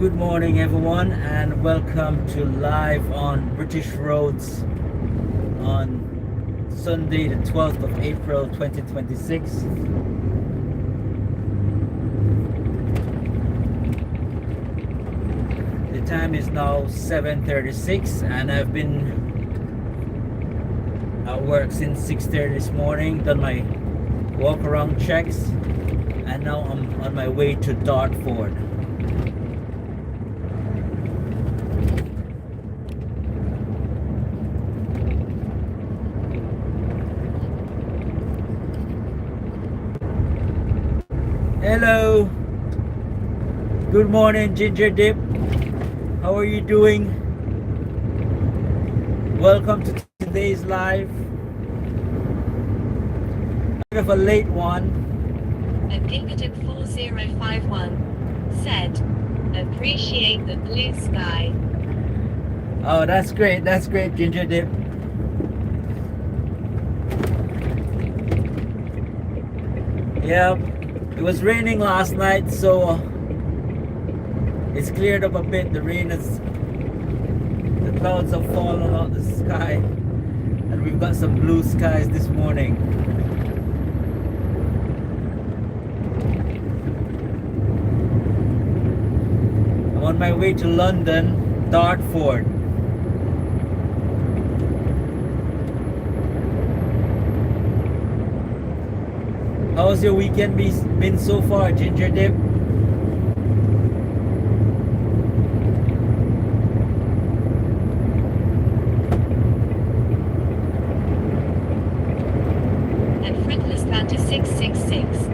Good morning, everyone, and welcome to Live on British Roads on Sunday, the 12th of April 2026. The time is now 7:36, and I've been at work since 6:30 this morning, done my walk around checks, and now I'm on my way to Dartford. Hello, good morning, Ginger Dip. How are you doing? Welcome to today's live. A bit of a late one. Indicative 4051 said, appreciate the blue sky. Oh, that's great, Ginger Dip. Yeah, it was raining last night, so it's cleared up a bit. The clouds have fallen out the sky, and we've got some blue skies this morning. I'm on my way to London, Dartford. How's your weekend been so far, Ginger Dip? And Fretless Banter 666.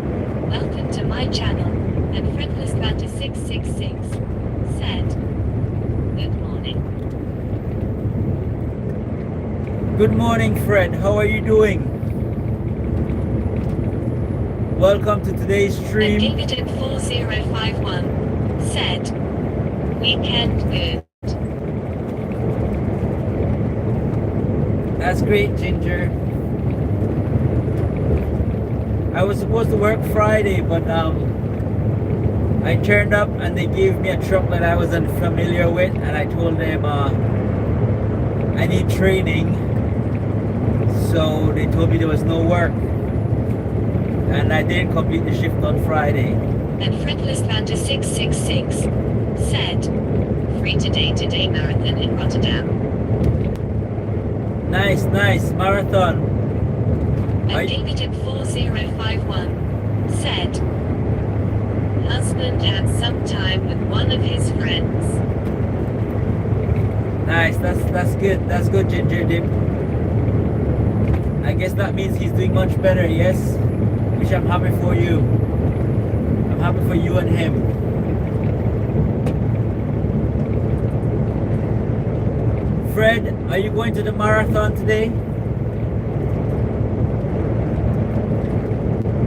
Welcome to my channel. And Fretless Banter 666 said, good morning. Good morning, Fred. How are you doing? Welcome to today's stream. Indicative 4051 said, weekend good. That's great, Ginger. I was supposed to work Friday, but I turned up and they gave me a truck that I wasn't familiar with, and I told them I need training, so they told me there was no work, and I didn't complete the shift on Friday. And Fretless Banter 666 said, free today marathon in Rotterdam. Nice marathon. And Indicative 4051 said, husband had some time with one of his friends. Nice, that's good, Ginger Dip. I guess that means he's doing much better, yes? Which I'm happy for you. I'm happy for you and him. Fred, are you going to the marathon today?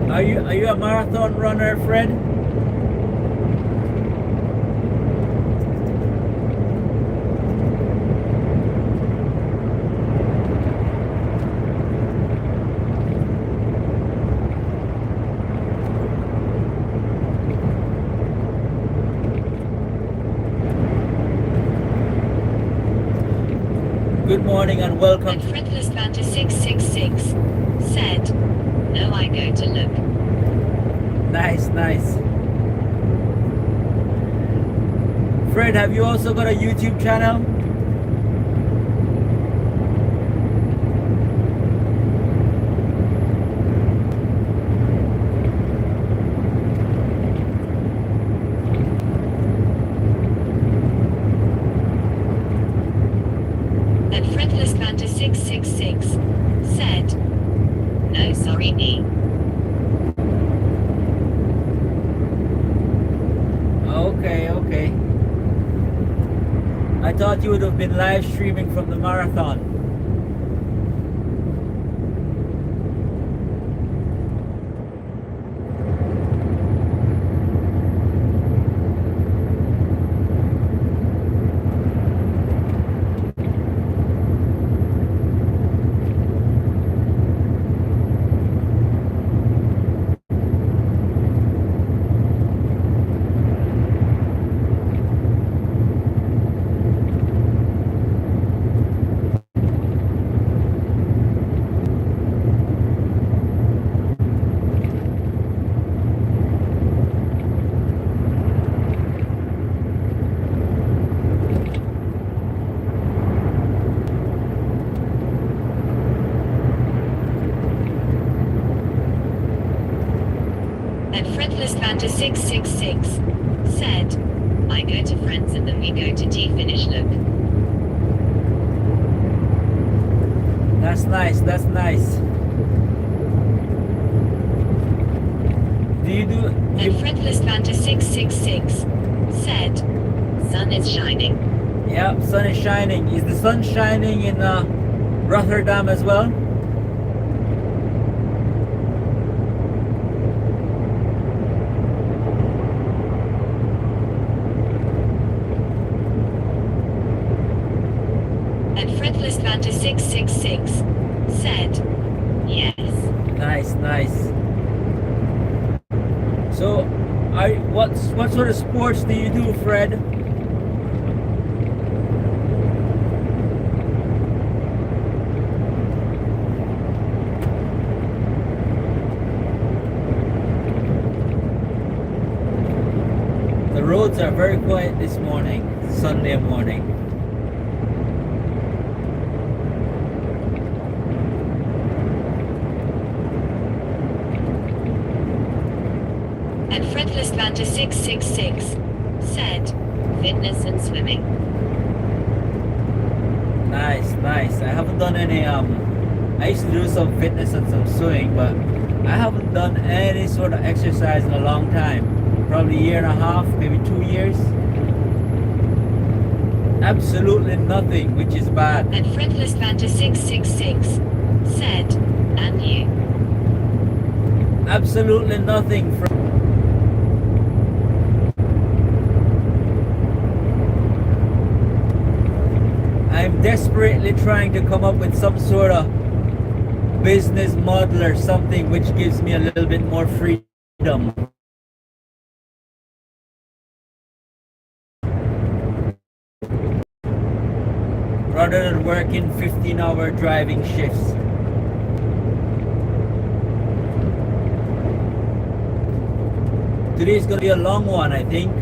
Are you a marathon runner, Fred? Good morning and welcome. And Fretless Banter 666 said, no, I go to look. Nice. Fred, have you also got a YouTube channel? And Fretless Banter 666 said, no, sorry, me. Okay. I thought you would have been live streaming from the marathon. And Fretless Banter 666 said, I go to friends and then we go to tea finish look. That's nice, that's nice. Do you do... And Fretless Banter 666 said, sun is shining. Yeah, sun is shining. Is the sun shining in Rotterdam as well? And Fretless Banter 666 said, yes. Nice, nice. So, what sort of sports do you do, Fred? The roads are very quiet this morning, Sunday morning. And Fretless Banter 666 said, fitness and swimming. Nice, nice. I haven't done any I used to do some fitness and some swimming, but I haven't done any sort of exercise in a long time. Probably a year and a half, maybe 2 years. Absolutely nothing, which is bad. And Fretless Banter 666 said, and you. Absolutely nothing. I'm desperately trying to come up with some sort of business model or something which gives me a little bit more freedom. Rather than working 15-hour driving shifts. Today's gonna be a long one, I think.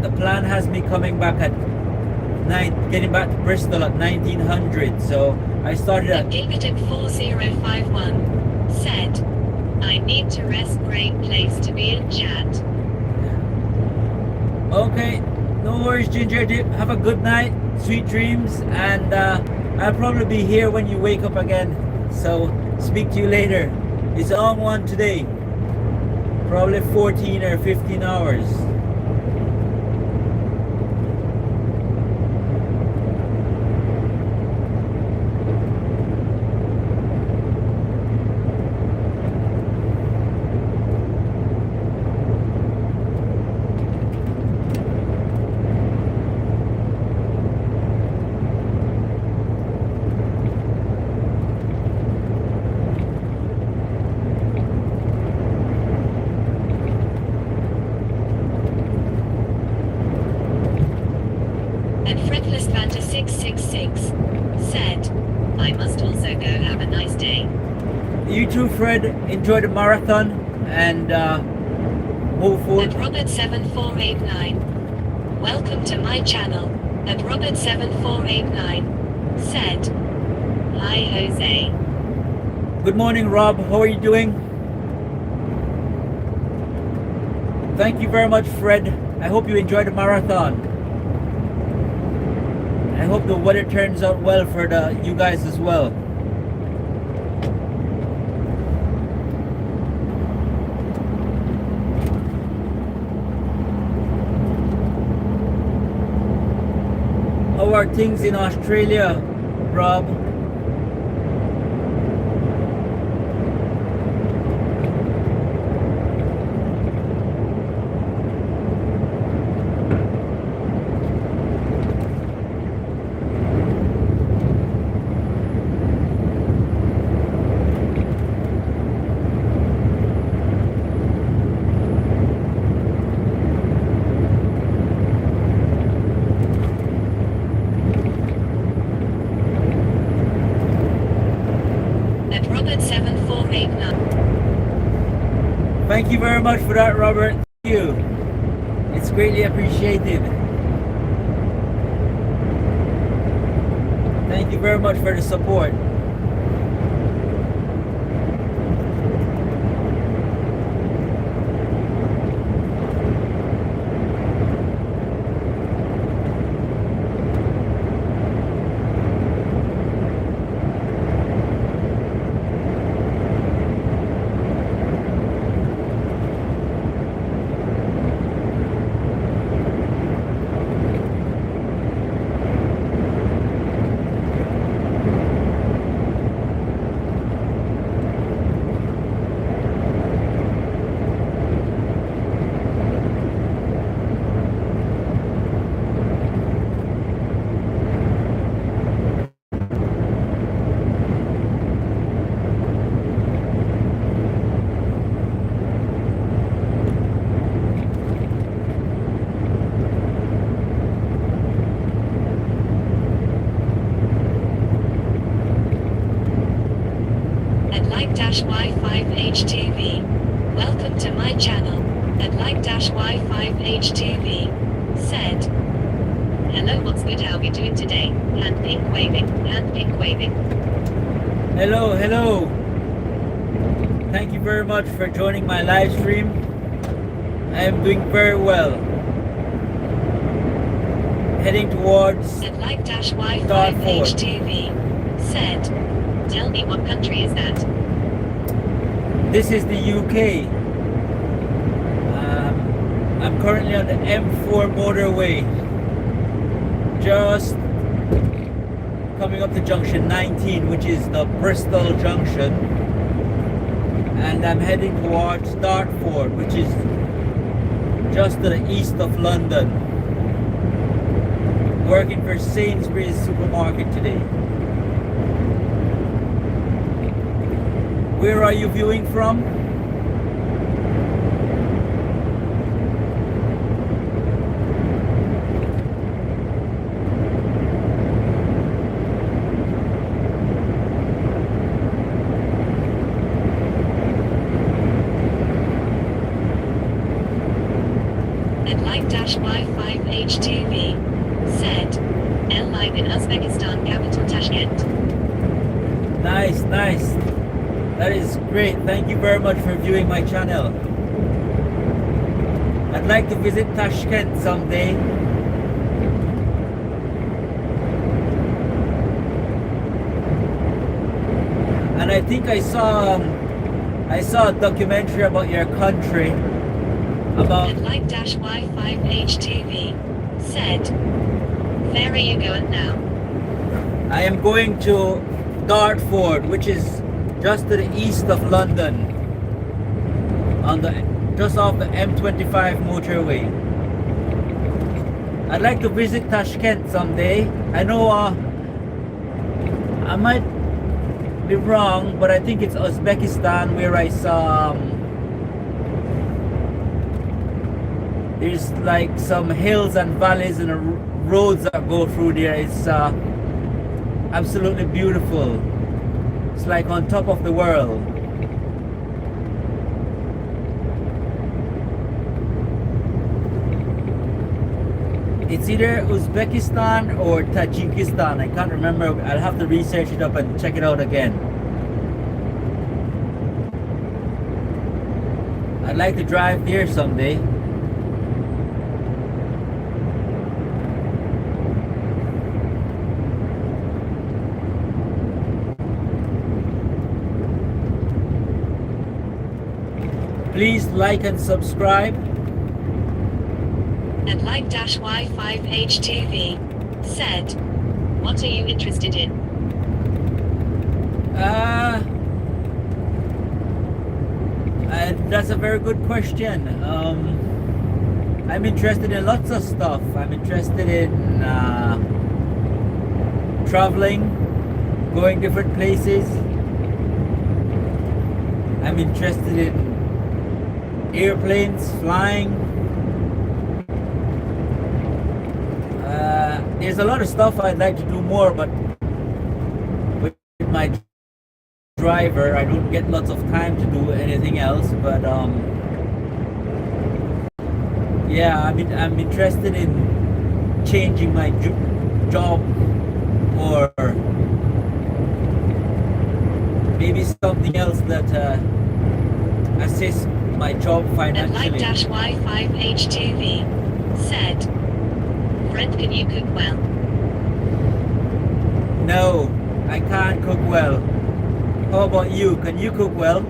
The plan has me coming back at getting back to Bristol at 1900. So I started at Gilberton 4051 said, I need to rest, great place to be in chat. Okay, no worries, Ginger. Have a good night, sweet dreams, and I'll probably be here when you wake up again. So speak to you later. It's a long one today, probably 14 or 15 hours. And Fretless Banter 666 said, I must also go, have a nice day. You too, Fred. Enjoy the marathon and move forward. And Robert7489, welcome to my channel. And Robert7489 said, hi Jose. Good morning, Rob. How are you doing? Thank you very much, Fred. I hope you enjoyed the marathon. I hope the weather turns out well for you guys as well. How are things in Australia, Rob? Thank you very much for that, Robert. Thank you. It's greatly appreciated. Thank you very much for the support. Like-Y5HTV. Welcome to my channel. And Like-Y5HTV said, hello, what's good, how we doing today? Hand pink waving, hand pink waving. Hello, hello. Thank you very much for joining my live stream. I am doing very well. Heading towards And Dartford. Like-Y5HTV said, tell me, what country is that? This is the UK. I'm currently on the M4 motorway. Just coming up to junction 19, which is the Bristol junction. And I'm heading towards Dartford, which is just to the east of London. Working for Sainsbury's supermarket today. Where are you viewing from? And Like-Y5HTV said, live in Uzbekistan capital Tashkent. Nice, nice. That is great. Thank you very much for viewing my channel. I'd like to visit Tashkent someday. And I think I saw a documentary about your country. About And Like-Y5HTV said, where are you going now? I am going to Dartford, which is just to the east of London, on the just off the M25 motorway. I'd like to visit Tashkent someday. I know I might be wrong, but I think it's Uzbekistan where I saw there's like some hills and valleys and roads that go through there. It's absolutely beautiful. It's like on top of the world. It's either Uzbekistan or Tajikistan. I can't remember. I'll have to research it up and check it out again. I'd like to drive there someday. Please like and subscribe. And Like-Y5HTV said, what are you interested in? That's a very good question. I'm interested in lots of stuff. I'm interested in traveling, going different places. I'm interested in airplanes, flying. There's a lot of stuff I'd like to do more, but with my driver I don't get lots of time to do anything else. But yeah, I'm interested in changing my job, or maybe something else that assists my job And financially. Like-Y5HTV said, friend, can you cook well? No, I can't cook well. How about you? Can you cook well?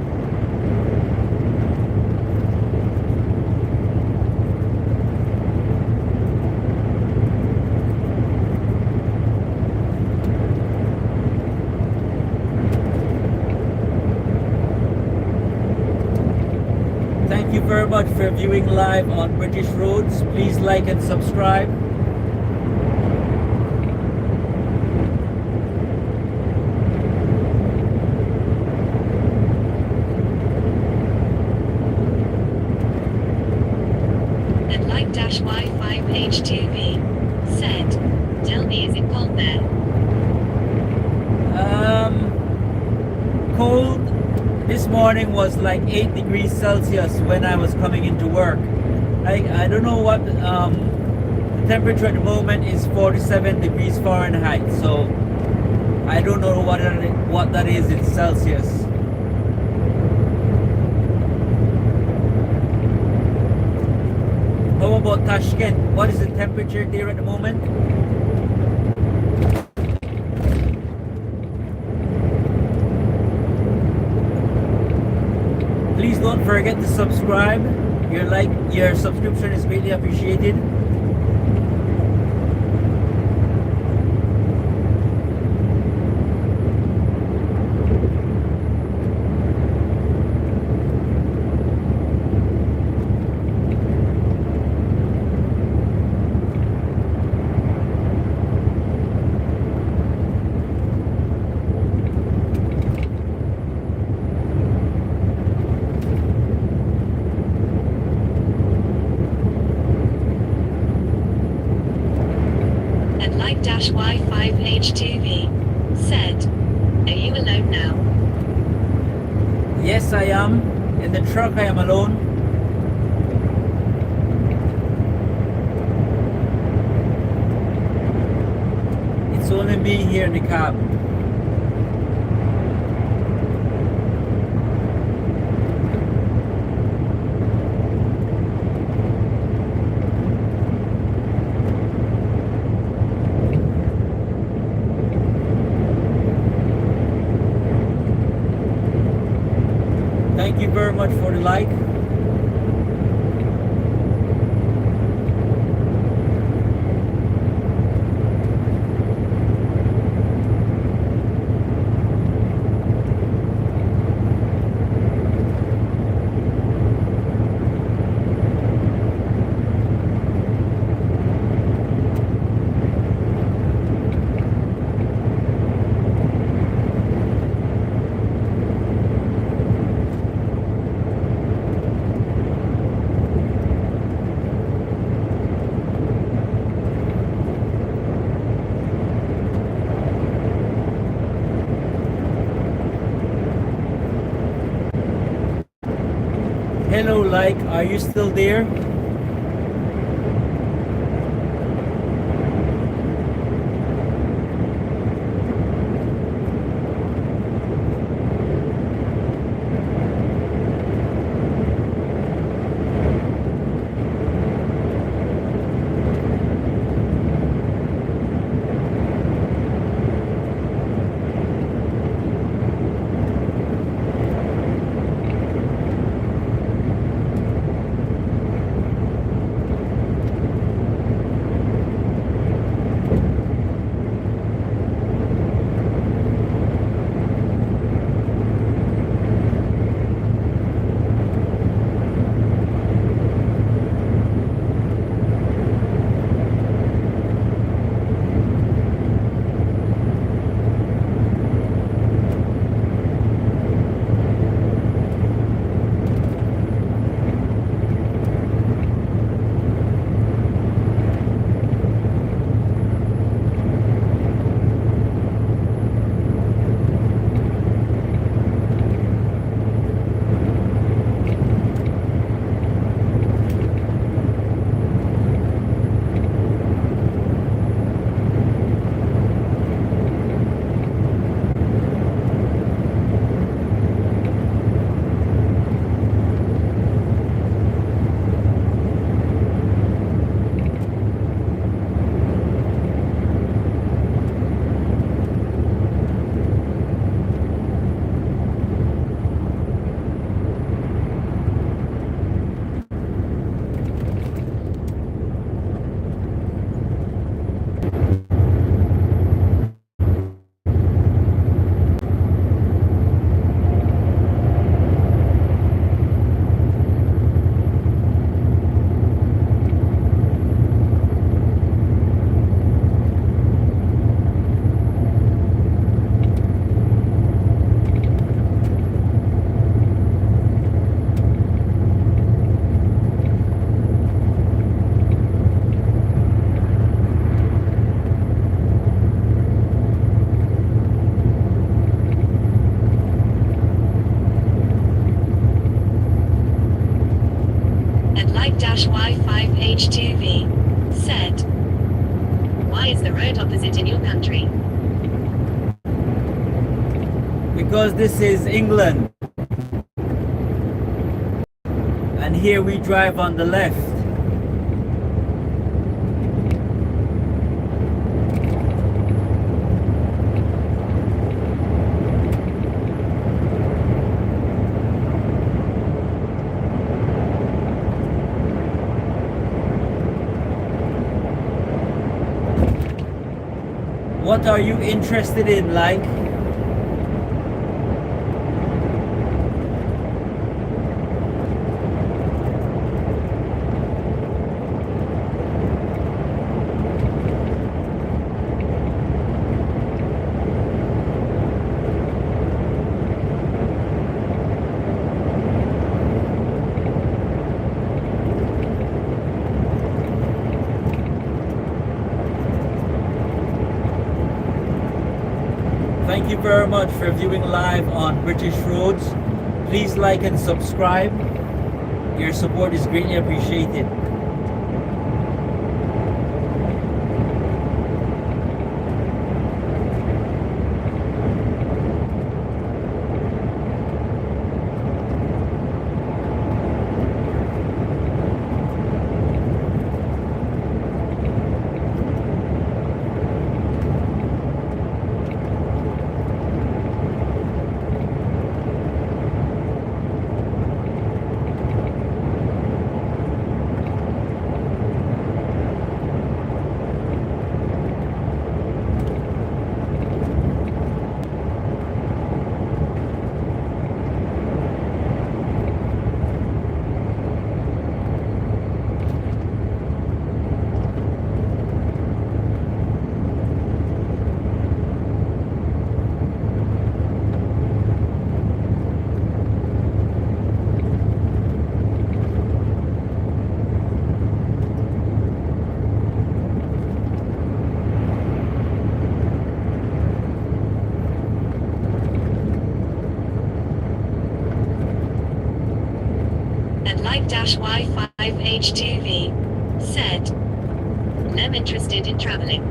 Thank you very much for viewing live on British Roads. Please like and subscribe. And Like-Y5HTV said, tell me, is it cold there? Cold this morning was like 8 degrees Celsius when I was coming into work. I don't know what the temperature at the moment is 47 degrees Fahrenheit, so I don't know what that is in Celsius. How about Tashkent? What is the temperature there at the moment? Please don't forget to subscribe. Your subscription is greatly appreciated. Y5HTV said, "Are you alone now?" Yes, I am. In the truck, I am alone. It's only me here in the cab. Thank you very much for the like. Hello, like, are you still there? 5H2V said, "Why is the road opposite in your country?" Because this is England. And here we drive on the left. What are you interested in, like? Thank you very much for viewing live on British Roads. Please like and subscribe. Your support is greatly appreciated. And Live-Y5H2V said, "I'm interested in traveling."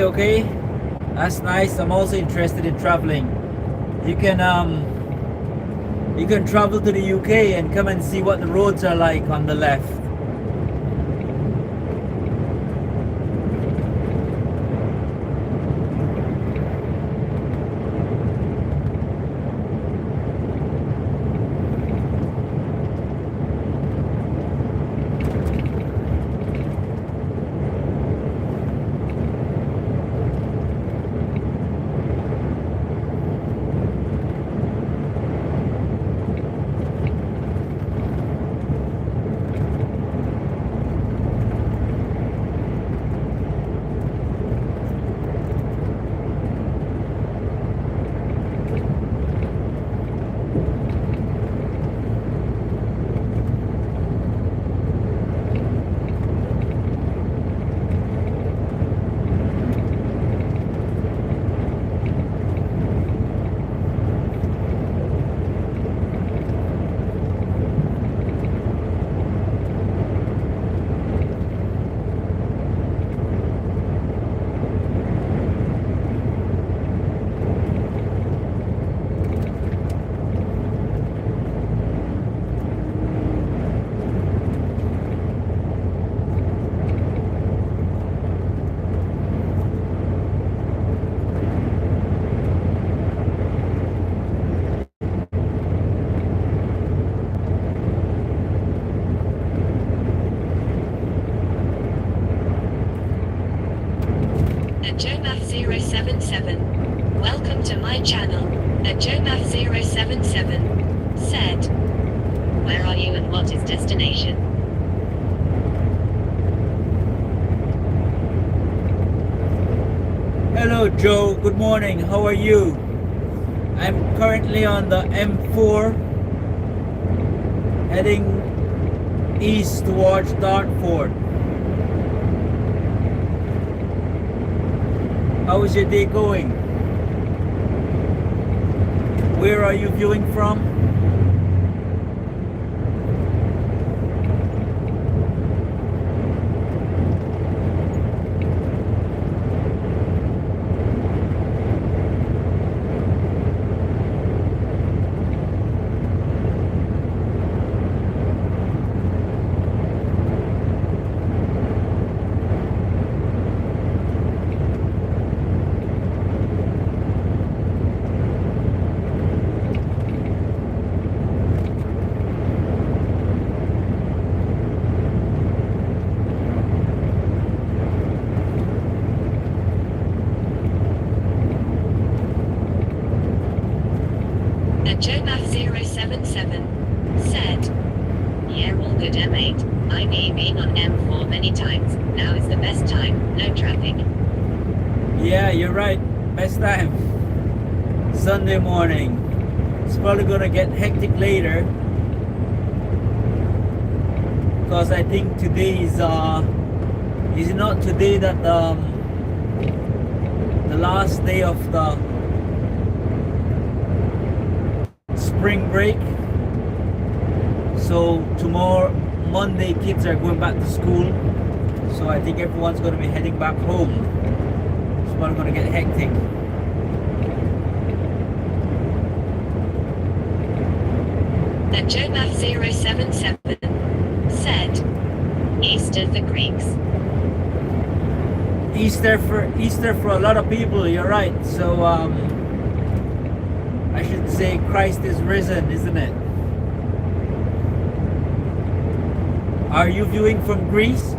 Okay. That's nice. I'm also interested in traveling. You can travel to the UK and come and see what the roads are like on the left. JoeMath077. Welcome to my channel. JoeMath077 said, "Where are you and what is destination?" Hello Joe, good morning. How are you? I'm currently on the M4 heading east towards Dartford. How is your day going? Where are you viewing from? And JoeMath077 said, "Yeah, all good M8. I've been on M4 many times. Now is the best time, no traffic." Yeah, you're right. Best time. Sunday morning. It's probably gonna get hectic later. Because I think today is it not today that the last day of the spring break? So tomorrow, Monday, kids are going back to school. So I think everyone's gonna be heading back home. It's probably gonna get hectic. And JoeMath077 said, "Easter the Greeks." Easter for a lot of people, you're right. So I should say Christ is risen, isn't it? Are you viewing from Greece?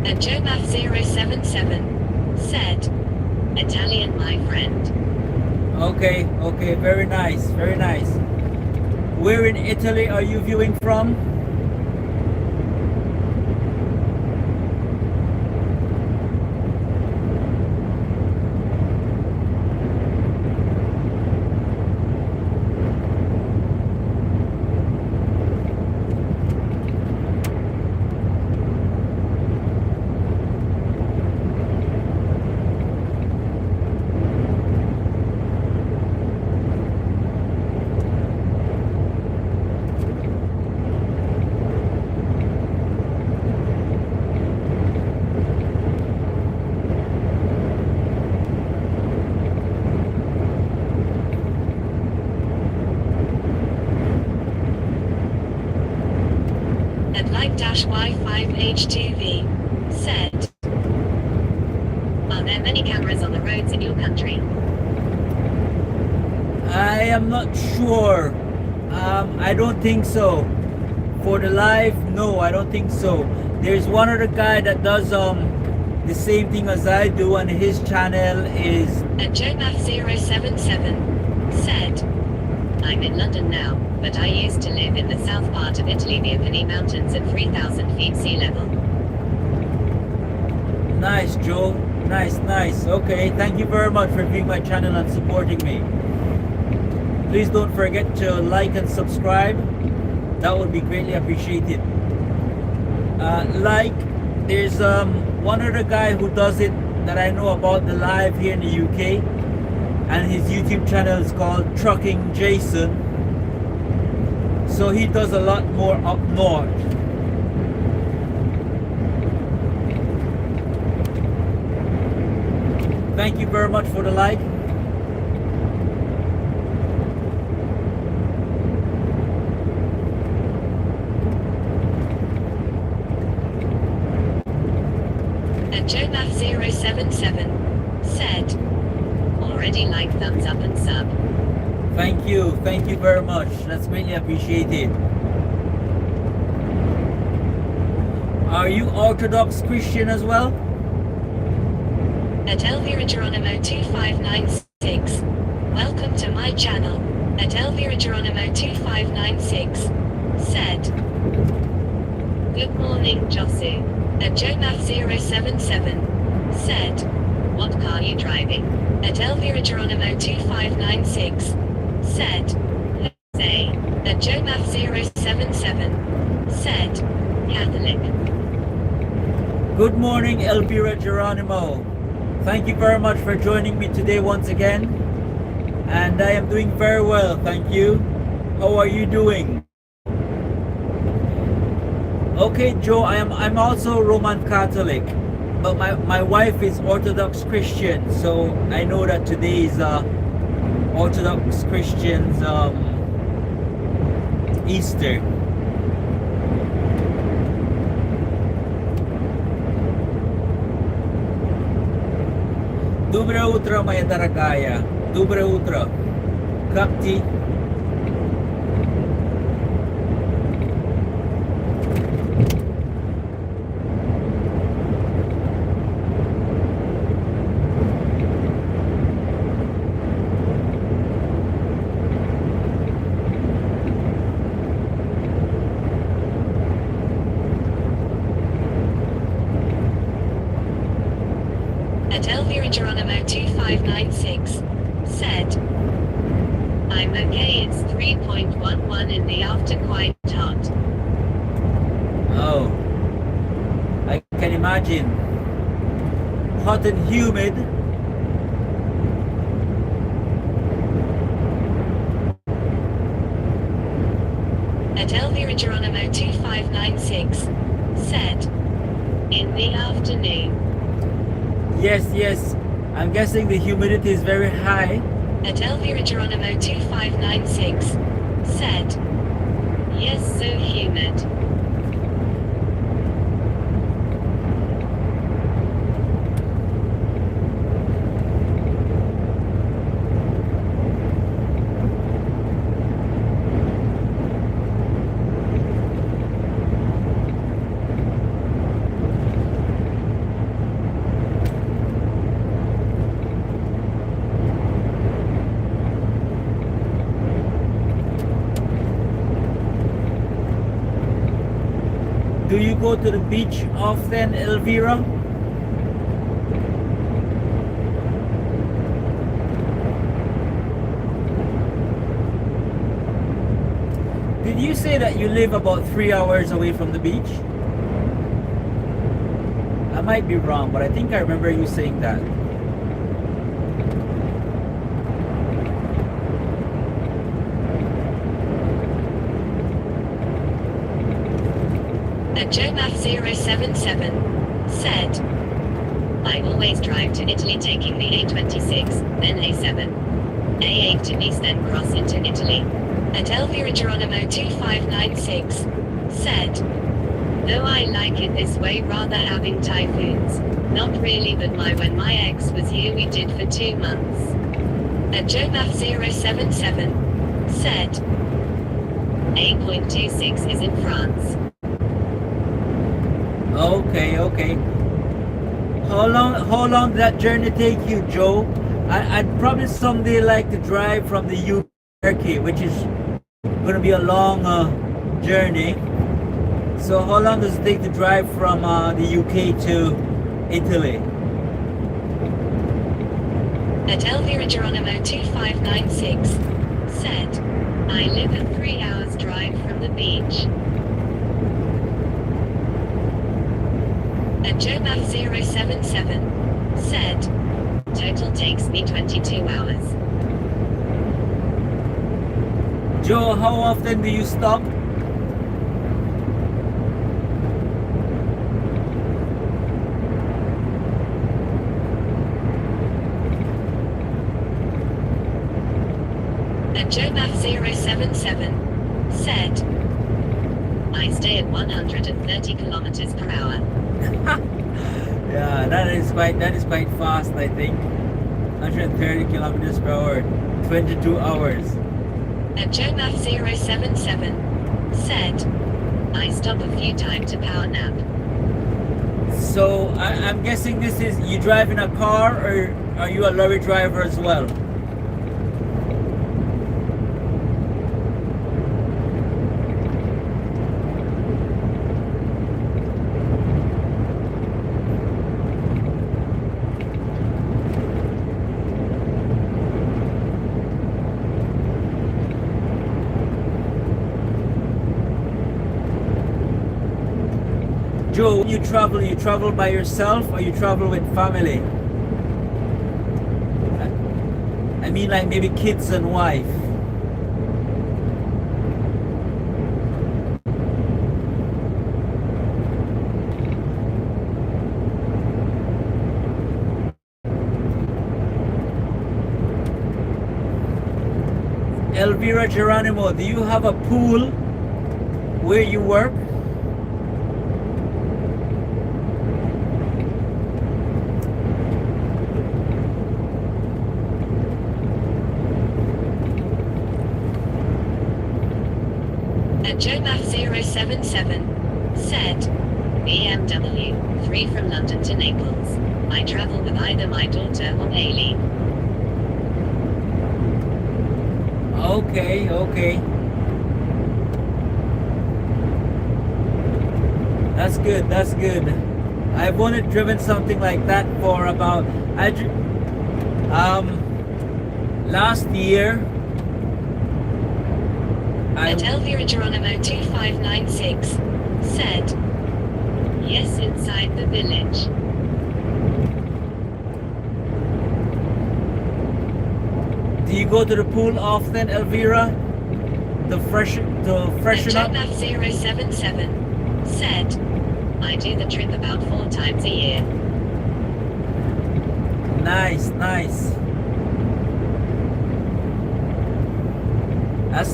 And JoeMath077 said, "Italian, my friend." Okay, very nice, very nice. Where in Italy are you viewing from? And Light-Y5H2V said, "Are there many cameras on the roads in your country?" I am not sure. I don't think so. For the live, no, I don't think so. There's one other guy that does the same thing as I do, and his channel is And JoeMath077 said, "I'm in London now, but I used to live in the south part of Italy, the Apennine Mountains at 3,000 feet sea level." nice, Joe. Nice. Okay, thank you very much for viewing my channel and supporting me. Please don't forget to like and subscribe. That would be greatly appreciated. There's one other guy who does it that I know about the live here in the UK, and his YouTube channel is called Trucking Jason. So he does a lot more up north. Thank you very much for the like. And JoeMath077 said, "Already like, thumbs up and sub." Thank you very much. That's greatly appreciated. Are you Orthodox Christian as well? At Elvira Geronimo 2596, "Welcome to my channel. at Elvira Geronimo 2596 said, "Good morning, Josu," at JoMath077 said, "What car you driving?" at Elvira Geronimo 2596 said, "Say," at JoMath077 said, "Catholic." Good morning, Elvira Geronimo. Thank you very much for joining me today once again. And I am doing very well, thank you. How are you doing? Okay, Joe, I'm also Roman Catholic, but my wife is Orthodox Christian, so I know that today is Orthodox Christians Easter. Доброе утро, моя дорогая. Доброе утро. Как ты? At Elvira Geronimo 2596 said, "I'm okay, it's 3.11 in the after, quite hot." Oh, I can imagine. Hot and humid. At Elvira Geronimo 2596 said, "In the afternoon." Yes. I'm guessing the humidity is very high. At Elvira Geronimo 2596 said, "Yes, so humid." Do you go to the beach often, Elvira? Did you say that you live about 3 hours away from the beach? I might be wrong, but I think I remember you saying that. At JoMath077 said, "I always drive to Italy taking the A26, then A7, A8 to Nice, then cross into Italy." At Elvira Geronimo 2596 said, "Though I like it this way, rather having typhoons. Not really, but when my ex was here we did for 2 months." At JoMath077 said, "8.26 is in France." Okay. How long did that journey take you, Joe? I'd probably someday like to drive from the UK to Turkey, which is going to be a long journey. So how long does it take to drive from the UK to Italy? At Elvira Geronimo 2596 said, "I live a 3 hours drive from the beach." At JoMath077 said, "Total takes me 22 hours." Joe, how often do you stop? At JoMath077 said, "I stay at 130 kilometers per hour." Yeah, that is quite fast, I think. 130 kilometers per hour, 22 hours. At JoMath077 said, "I stop a few times to power nap." So I'm guessing this is you drive in a car, or are you a lorry driver as well? you travel? You travel by yourself or you travel with family? I mean, like maybe kids and wife. Elvira Geronimo, do you have a pool where you work? And JoeMath077 said, BMW, 3 from London to Naples. I travel with either my daughter or Haley. Okay, okay. That's good, that's good. I've only driven something like that for about, last year, And Elvira Geronimo 2596 said, yes, inside the village. Do you go to the pool often, Elvira? To freshen up? JoeMath077 said, I do the trip about 4 times a year. Nice, nice.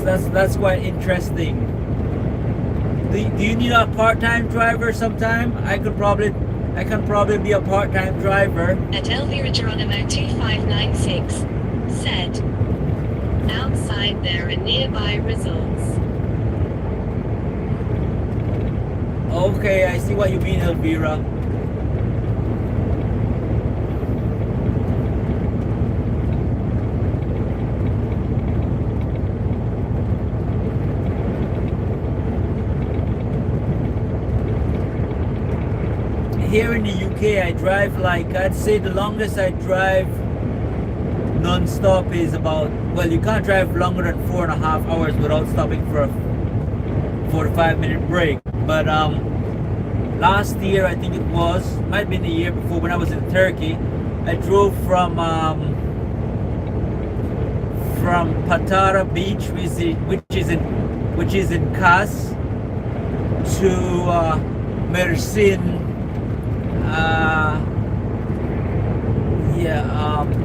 That's quite interesting. Do you need a part-time driver sometime? I can probably be a part-time driver. At Elvira Geronimo 2596 said, outside there are nearby resorts. Okay, I see what you mean, Elvira. Here in the UK, I drive like, I'd say the longest I drive non-stop is about, well, you can't drive longer than 4.5 hours without stopping for a 45-minute break. But last year, I think it was, might have been the year before, when I was in Turkey, I drove from Patara Beach, which is in Kars, to Mersin,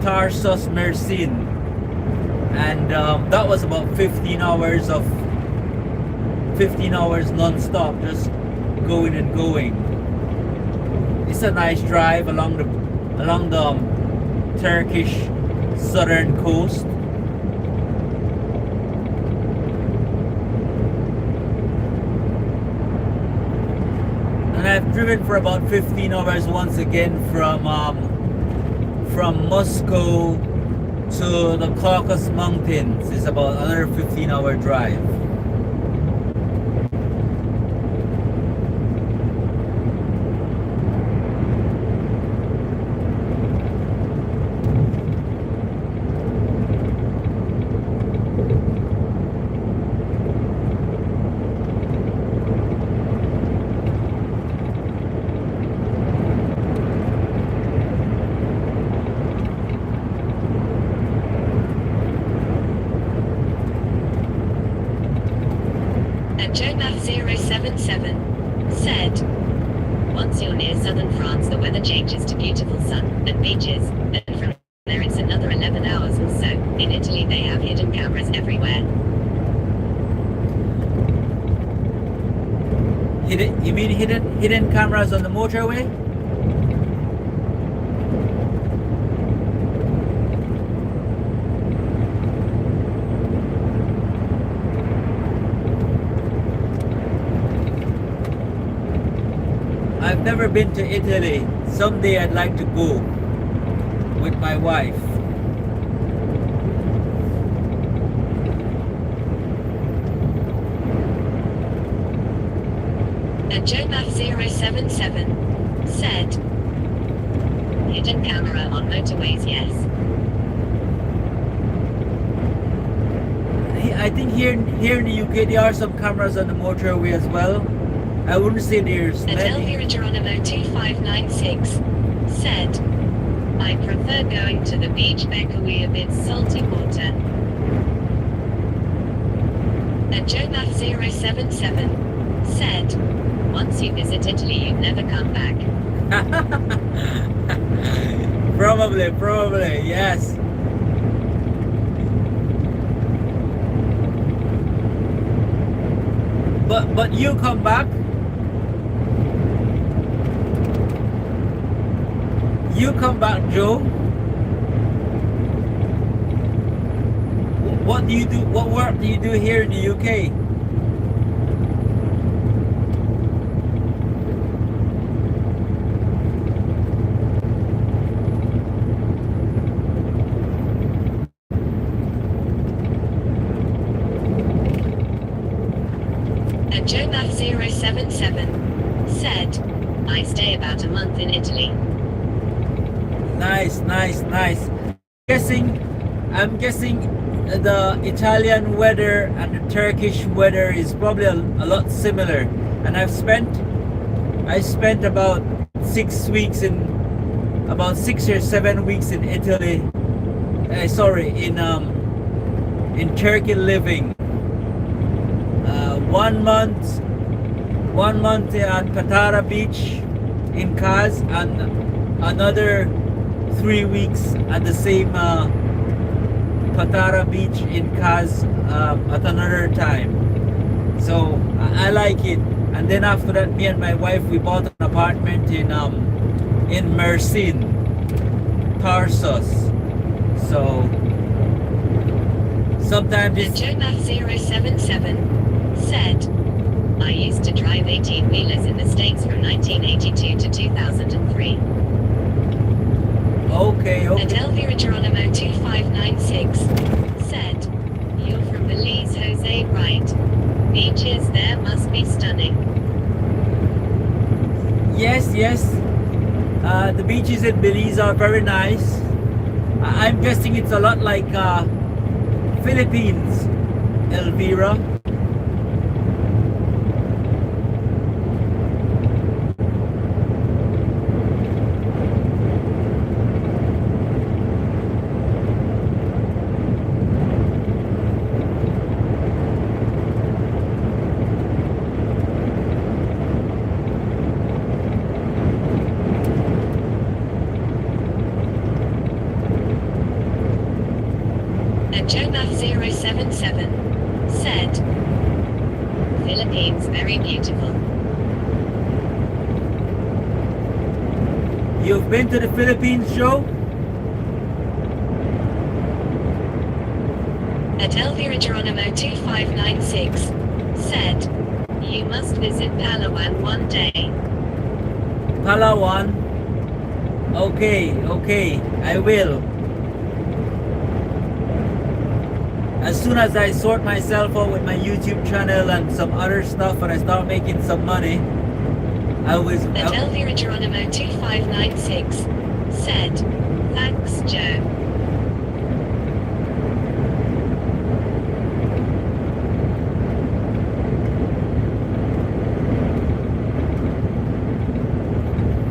Tarsus, Mersin, and that was about 15 hours non-stop, just going and going. It's a nice drive along the Turkish southern coast. And I've driven for about 15 hours once again from Moscow to the Caucasus Mountains. It's about another 15-hour drive. And JoeMath077 said, once you're near southern France, the weather changes to beautiful sun and beaches, and from there it's another 11 hours or so. In Italy they have hidden cameras everywhere. You mean hidden cameras on the motorway? I've never been to Italy. Someday I'd like to go with my wife. And JoeMath077 said, hidden camera on motorways, yes. I think here in the UK there are some cameras on the motorway as well. I wouldn't say there's At many. Elvira Geronimo 2596 said, I prefer going to the beach Beccari of its salty water. And JoeMath077 said, once you visit Italy you never come back. Probably, yes. But you come back. You come back, Joe. What do you do? What work do you do here in the UK? And JoeMath077 said, I stay about a month in Italy. Nice. I'm guessing the Italian weather and the Turkish weather is probably a lot similar. And I spent about 6 weeks about 6 or 7 weeks in Italy. In Turkey living. 1 month at Patara Beach in Kaz, and another 3 weeks at the same Patara Beach in Kaz at another time. So I like it. And then after that, me and my wife, we bought an apartment in Mersin, Tarsus. So sometimes And JoeMath077 said, I used to drive 18-wheelers in the States from 1982 to 2003. okay. And Elvira Geronimo 2596 said, you're from Belize, Jose, right? Beaches there must be stunning. Yes. The beaches in Belize are very nice. I'm guessing it's a lot like Philippines, Elvira. And JoeMath077 said, Philippines very beautiful. You've been to the Philippines, Joe? At Elvira Geronimo 2596 said, you must visit Palawan one day. Palawan? Okay, I will. As soon as I sort myself out with my YouTube channel and some other stuff and I start making some money, And Elvira Geronimo 2596 said, thanks Joe.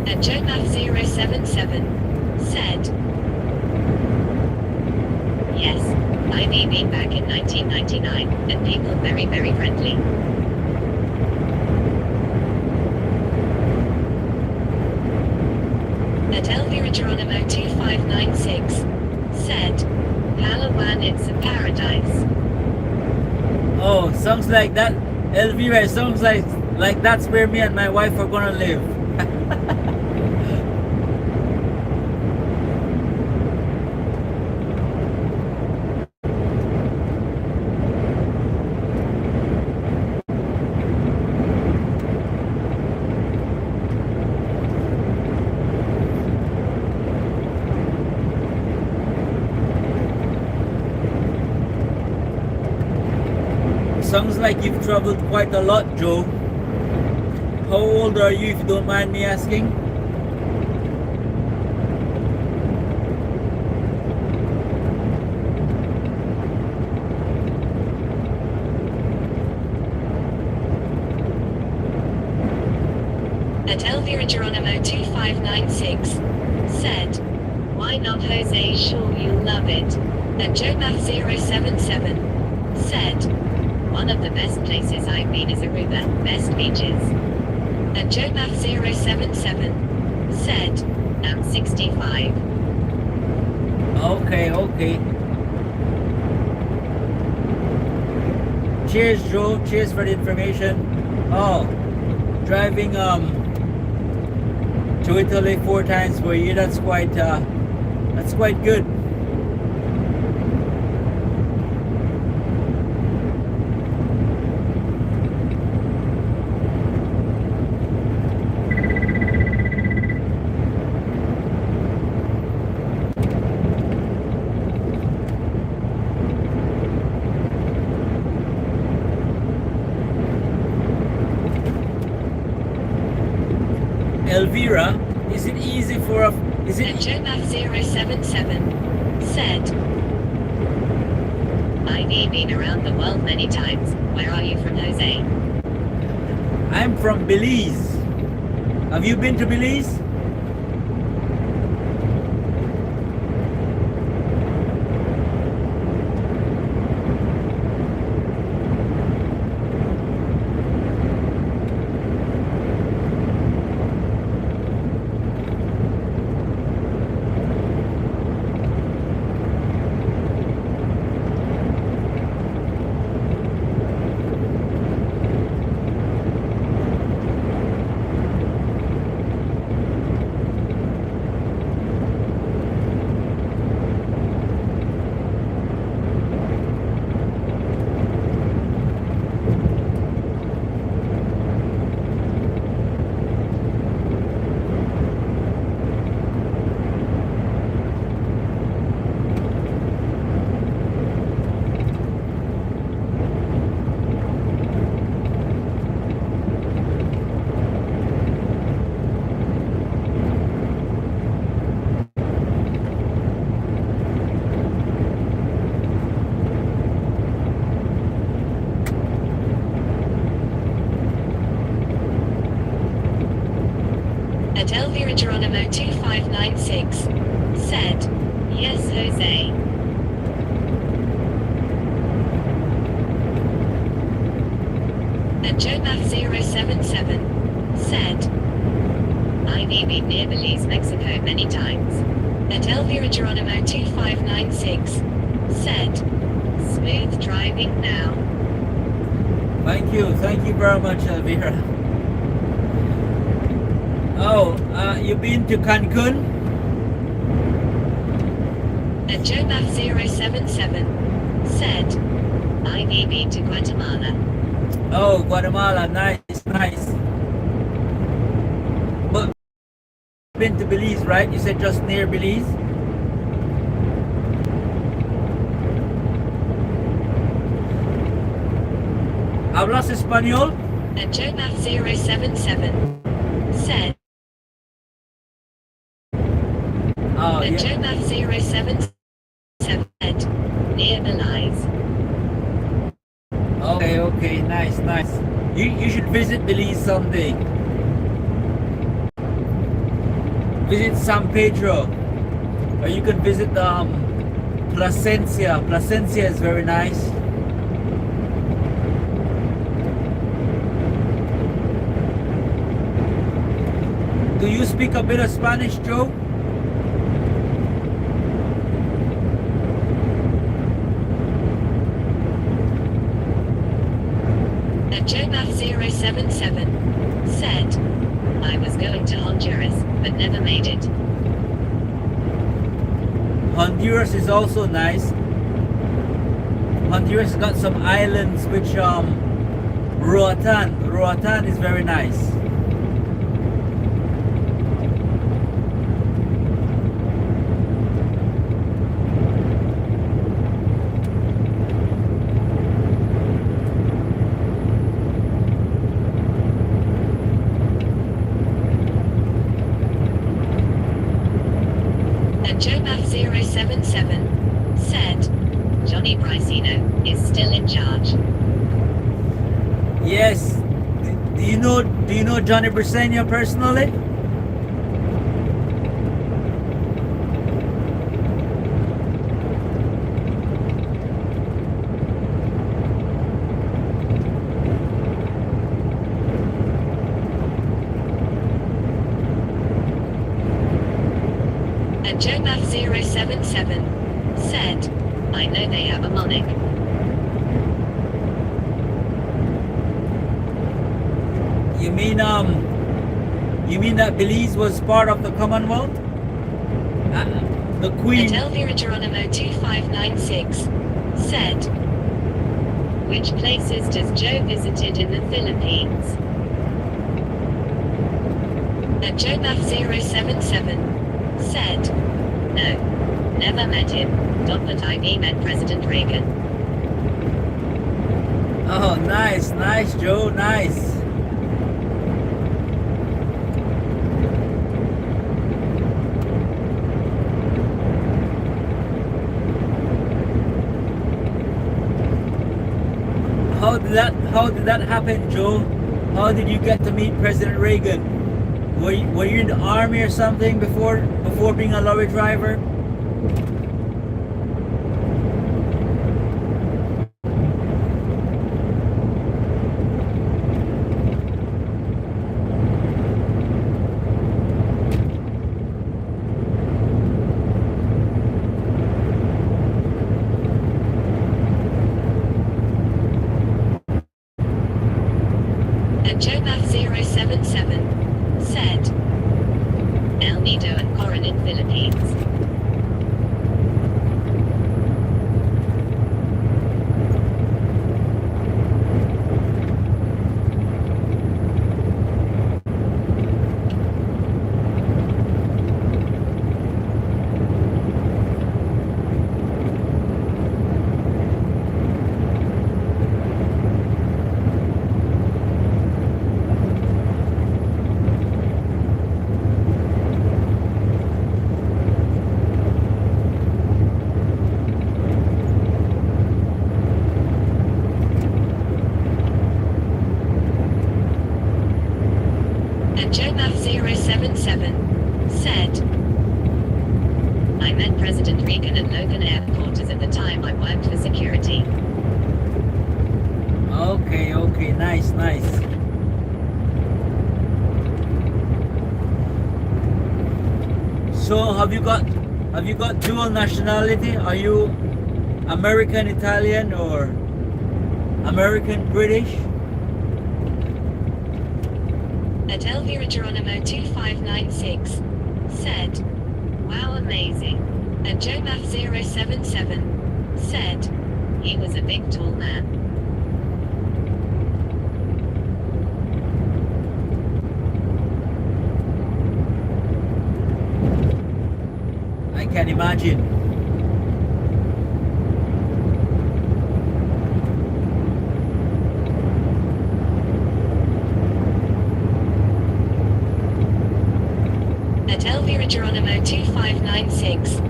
And JoeMath077 said, yes, I've been back in 1999, and people very, very friendly. And Elvira Geronimo 2596 said, Palawan, it's a paradise. Oh, sounds like that, Elvira, sounds like that's where me and my wife are gonna live. Sounds like you've traveled quite a lot, Joe. How old are you, if you don't mind me asking? Geronimo 2596 said, "Why not Jose? Sure you'll love it." And Joe Math 077 said, "One of the best places I've been is Aruba, best beaches." And Joe Math 077 said, "I'm 65. Okay. Cheers, Joe. Cheers for the information. Oh, driving to Italy 4 times per year. That's quite good. Elvira, is it easy for a... Is And it... Joe Math 077 said, "I've been around the world many times. Where are you from, Jose?" I'm from Belize. Have you been to Belize? And Elvira Geronimo 2596 said, "Yes, Jose." And Joe Math 077 said, "I've been near Belize, Mexico many times." And Elvira Geronimo 2596 said, "Smooth driving now." Thank you very much, Elvira. Oh, you been to Cancun? And Joe Math 077 said, "I've been to Guatemala." Oh, Guatemala, nice. But been to Belize, right? You said just near Belize? ¿Hablas español? And Joe Math 077 said, Oh, and yeah. Joe Math 077 said, "Near Belize." Okay, nice. You should visit Belize someday. Visit San Pedro, or you can visit Placencia. Placencia is very nice. Do you speak a bit of Spanish, Joe? And Joe Math 077 said, "I was going to Honduras, but never made it." Honduras is also nice. Honduras has got some islands which Roatan is very nice. And Joe Math 077 said, "Johnny Bricino is still in charge." Yes. Do you know Johnny Briseño personally? And JoeMath077 said, I know they have a monic. You mean that Belize was part of the Commonwealth? The Queen. And Elvira Geronimo 2596 said, which places does Joe visited in the Philippines? And JoeMath077 said, no, never met him, but I met President Reagan. Oh, nice, Joe, nice. How did that happen, Joe? How did you get to meet President Reagan? Were you in the army or something before being a lorry driver? And JoeMath077 said, El Nido and Coron in Philippines. And JoeMath077 said, I met President Reagan at Logan Air Headquarters at the time I worked for security. Okay, nice. So have you got dual nationality? Are you American Italian or American British? And Elvira Geronimo 2596 said, wow, amazing. And JoeMath077 said, he was a big tall man. I can imagine. And Elvira Geronimo 2596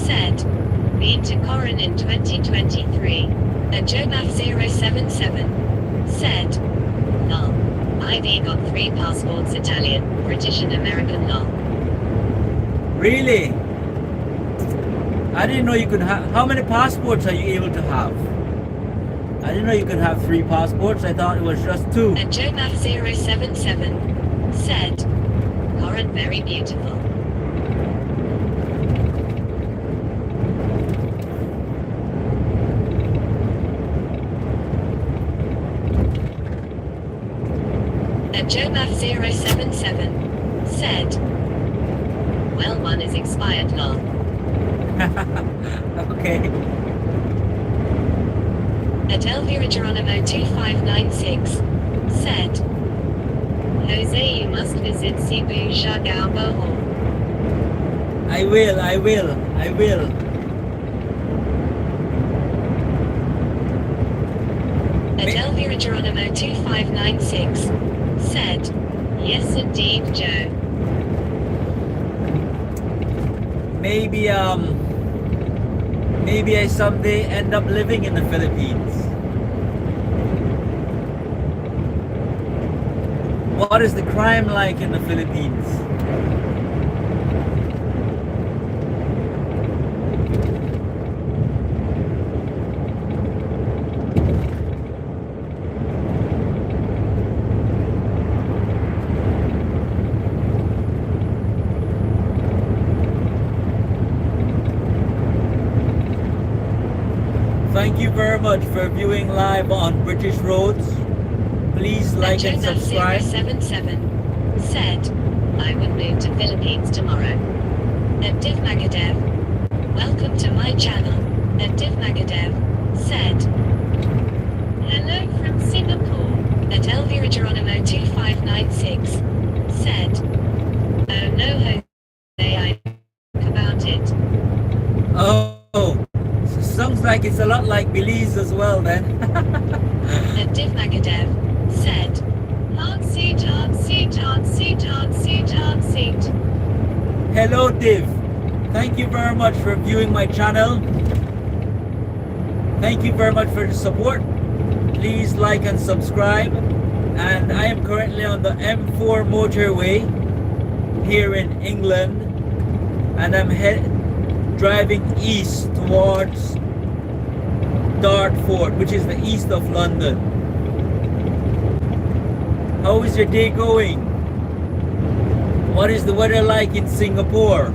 said, been to Coron in 2023. And JoeMath077 said, lol, ID got 3 passports, Italian, British and American, lol. Really? I didn't know you could have. How many passports are you able to have? I didn't know you could have 3 passports. I thought it was just 2. And JoeMath077 said, Coron very beautiful. And JoeMath077 said, well, one is expired, lol. Okay. And Elvira Geronimo 2596 said, Jose, you must visit Cebu, Siargao, Bohol. I will. And Elvira Geronimo 2596 said, yes indeed, Joe. Maybe I someday end up living in the Philippines. What is the crime like in the Philippines? Thank you very much for viewing live on British Roads. Please like and subscribe. 077 said, I would move to Philippines tomorrow. Div Magadev, welcome to my channel. Div Magadev said, hello from Singapore. Elvira Geronimo 2596 said, oh no Jose, I about it. Oh, sounds like it's a lot like Belize as well then. Div Magadev said, hard seat, hard seat, hard seat, hard seat, hard seat. Hello Div, thank you very much for viewing my channel. Thank you very much for the support. Please like and subscribe. And I am currently on the M4 motorway here in England, and I'm driving east towards Dartford, which is the east of London. How is your day going? What is the weather like in Singapore?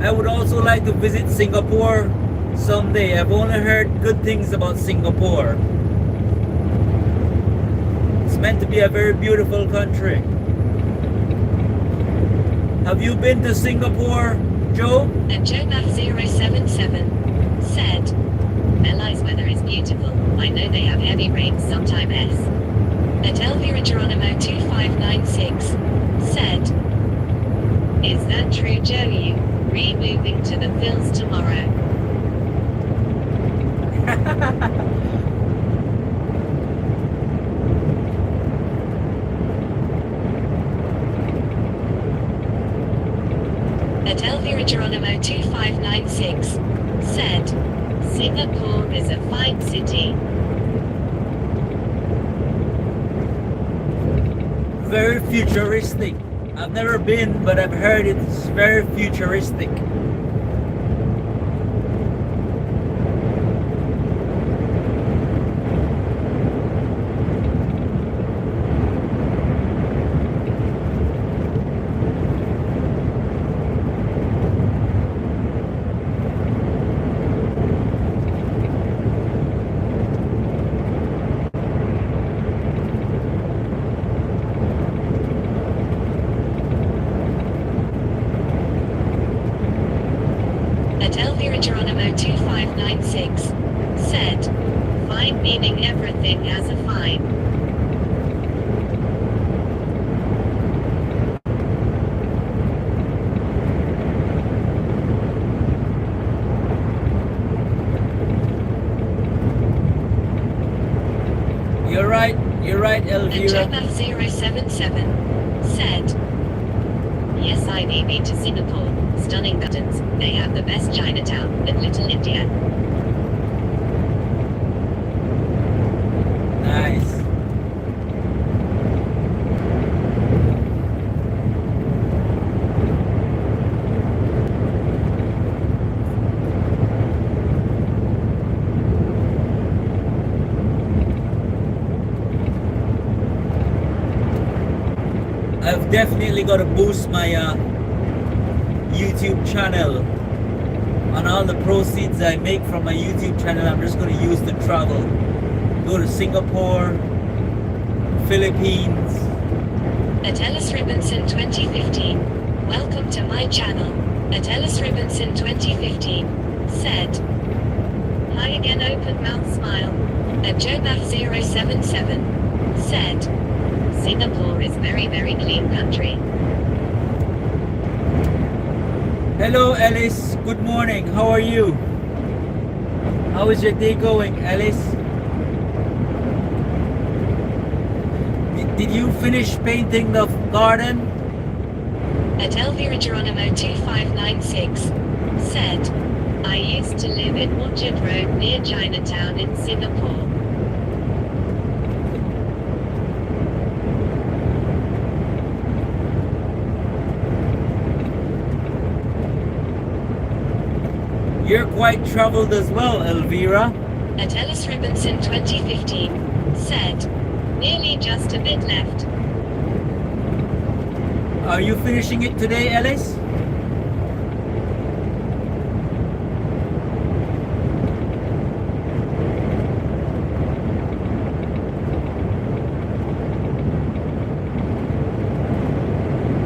I would also like to visit Singapore someday. I've only heard good things about Singapore. It's meant to be a very beautiful country. Have you been to Singapore, Joe? JoeMath077 said, LI's weather is beautiful. I know they have heavy rains sometime S. Elvira Geronimo 2596 said, is that true, Joe? You re-moving to the Phils tomorrow? Elvira Geronimo 2596 said, Singapore is a fine city. Very futuristic. I've never been, but I've heard it's very futuristic. Elvira Geronimo 2596 said, fine meaning everything has a fine. You're right, Elvira. JoeMath077 said, yes, I need me to Singapore. Stunning gardens. They have the best Chinatown and Little India. Nice. I've definitely got to boost my YouTube channel. On all the proceeds I make from my YouTube channel, I'm just going to use to travel. Go to Singapore, Philippines. Ellis Ribbonson 2015. Welcome to my channel. Ellis Ribbonson 2015 said, hi again, open mouth smile. JoeMath077 said, Singapore is very, very clean country. Hello Alice, good morning, how are you? How is your day going, Alice? Did you finish painting the garden? Elvira Geronimo 2596 said, I used to live in Orchard Road near Chinatown in Singapore. You're quite traveled as well, Elvira. At Ellis Robinson 2015 said, nearly just a bit left. Are you finishing it today, Ellis?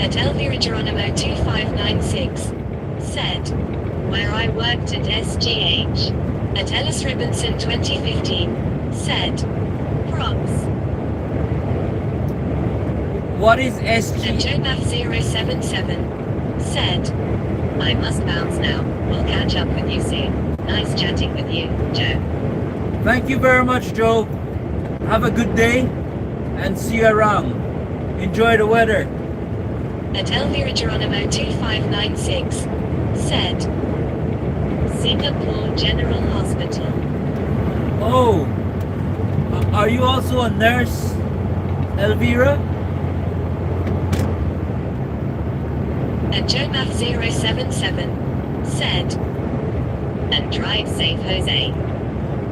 At Elvira Geronimo 2596 said, where I worked at SGH. At Ellis Robinson 2015 said, props. What is And SG? JoeMath077 said, I must bounce now. We'll catch up with you soon. Nice chatting with you, Joe. Thank you very much, Joe. Have a good day and see you around. Enjoy the weather. At Elvira Geronimo 2596 said, Singapore General Hospital. Oh, are you also a nurse, Elvira? And JoeMath077 said, and drive safe, Jose.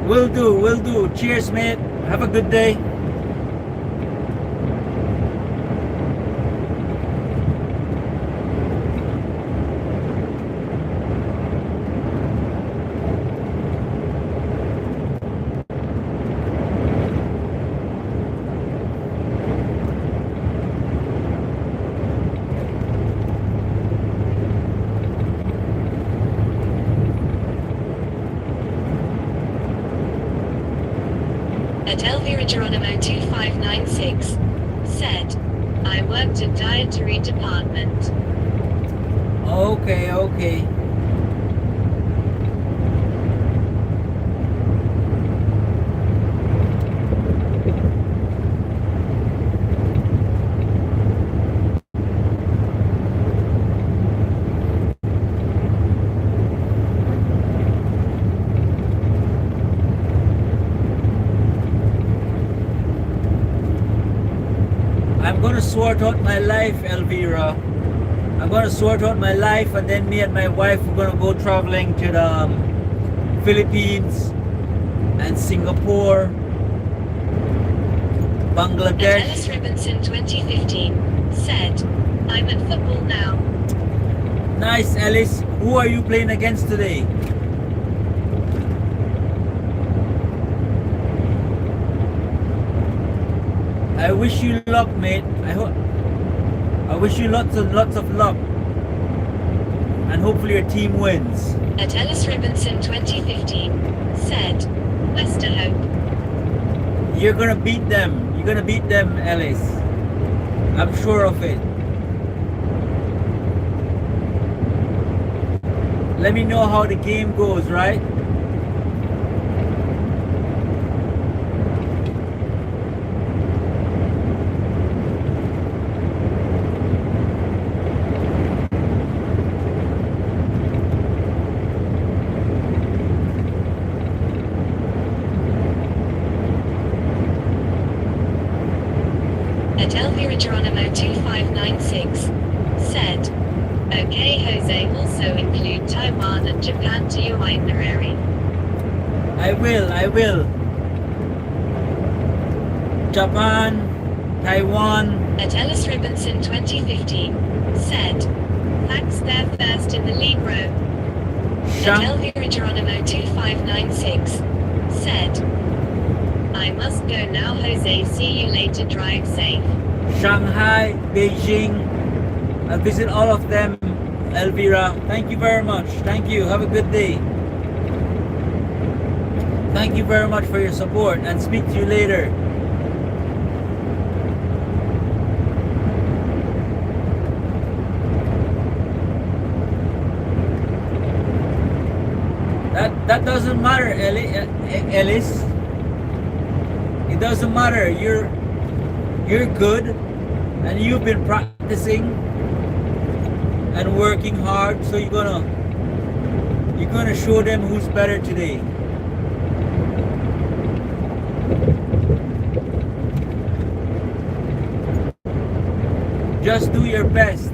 Will do, will do. Cheers, mate. Have a good day. At Elvira Geronimo 2596 said, I worked at dietary department. Okay, okay. I'm gonna sort out my life, Elvira. I'm gonna sort out my life, and then me and my wife are gonna go traveling to the Philippines and Singapore, At Bangladesh. Ellis Robinson 2015 said, I'm at football now. Nice, Alice. Who are you playing against today? I wish you luck, mate. I wish you lots and lots of luck. And hopefully your team wins. At Ellis Robinson 2015 said, Westerhope. You're gonna beat them. You're gonna beat them, Alice. I'm sure of it. Let me know how the game goes, right? At Elvira Geronimo 2596 said, okay, Jose, also include Taiwan and Japan to your itinerary. I will. Japan, Taiwan. At Ellis Robinson 2015 said, thanks, they're first in the league row. At Shang- Elvira Geronimo 2596 said, I must go now, Jose, see you later, drive safe. Shanghai, Beijing. I'll visit all of them, Elvira. Thank you very much. Thank you. Have a good day. Thank you very much for your support, and speak to you later. That doesn't matter, Ellis. It doesn't matter. You're good, and you've been practicing and working hard, so you're gonna show them who's better today. Just do your best.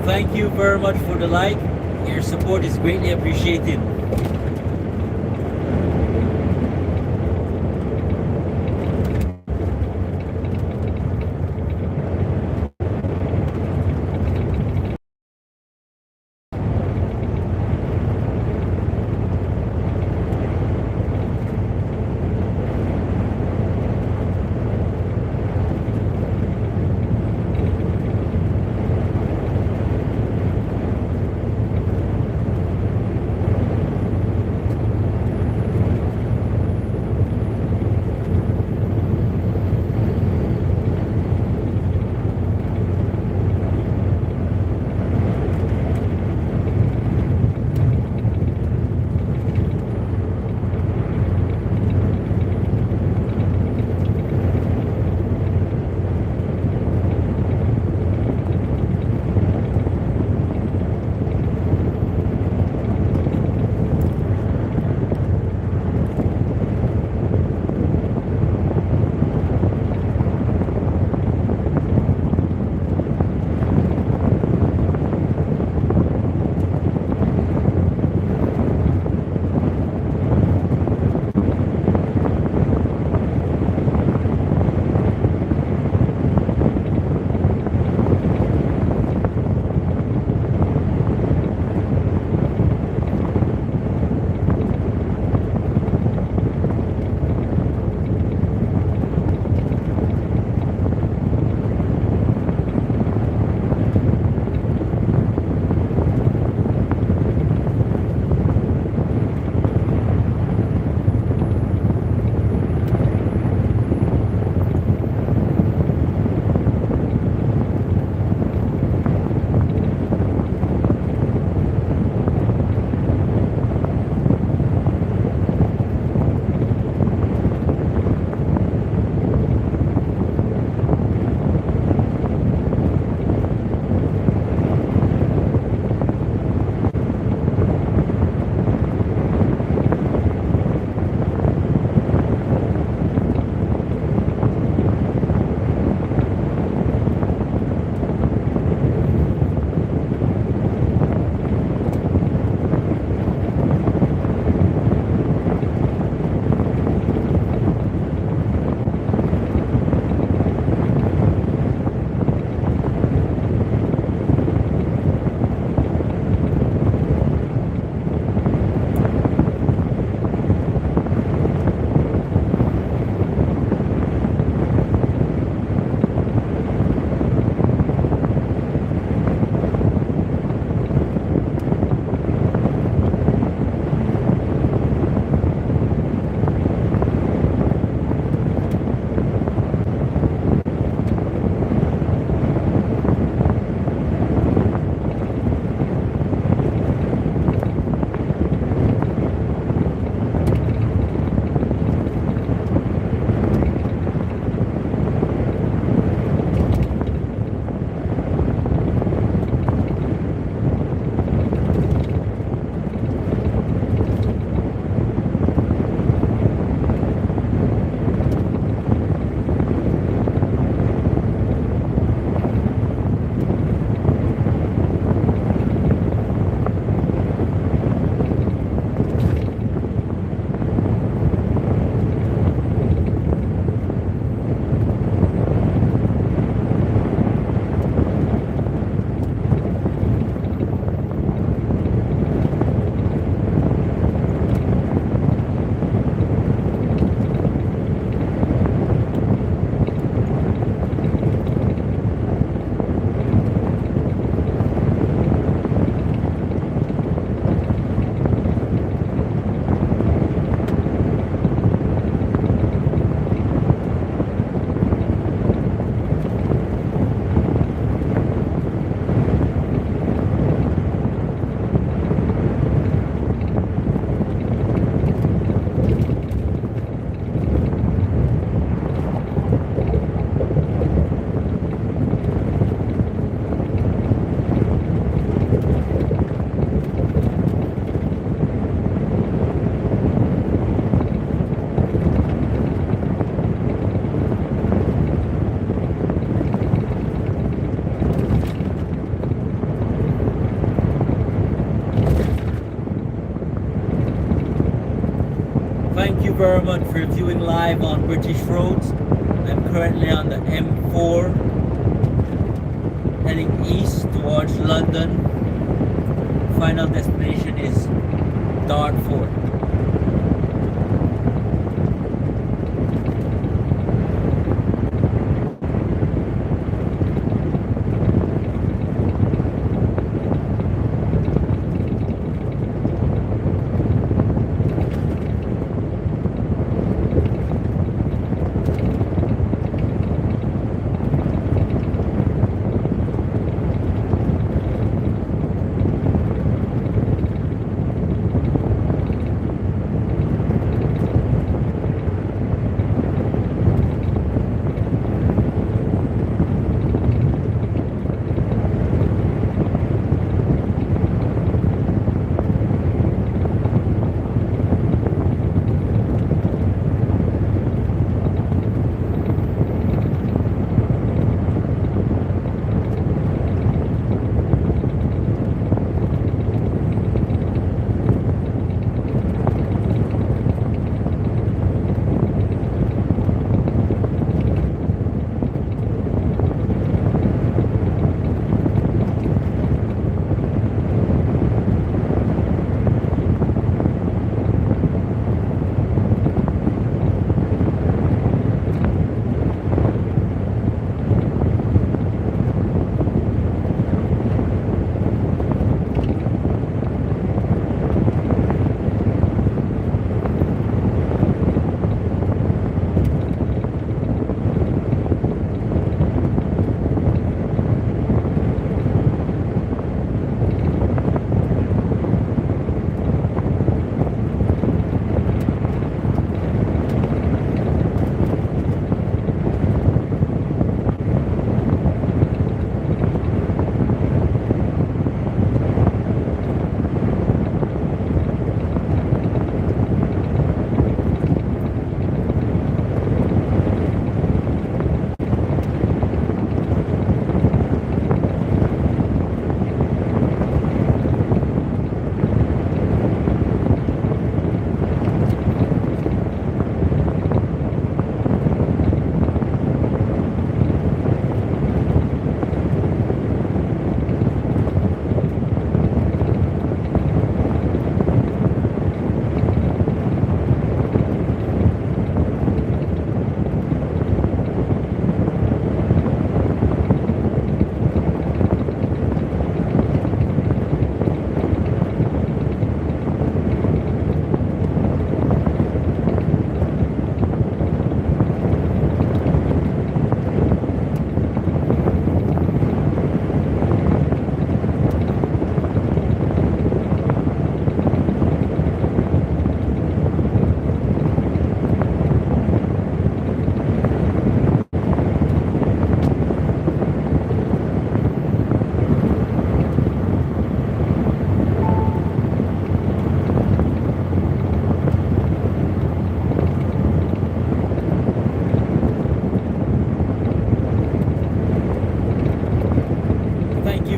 Thank you very much for the like. Your support is greatly appreciated. very much for viewing live on British roads. I'm currently on the M4 heading east towards London. Final destination is Dartford.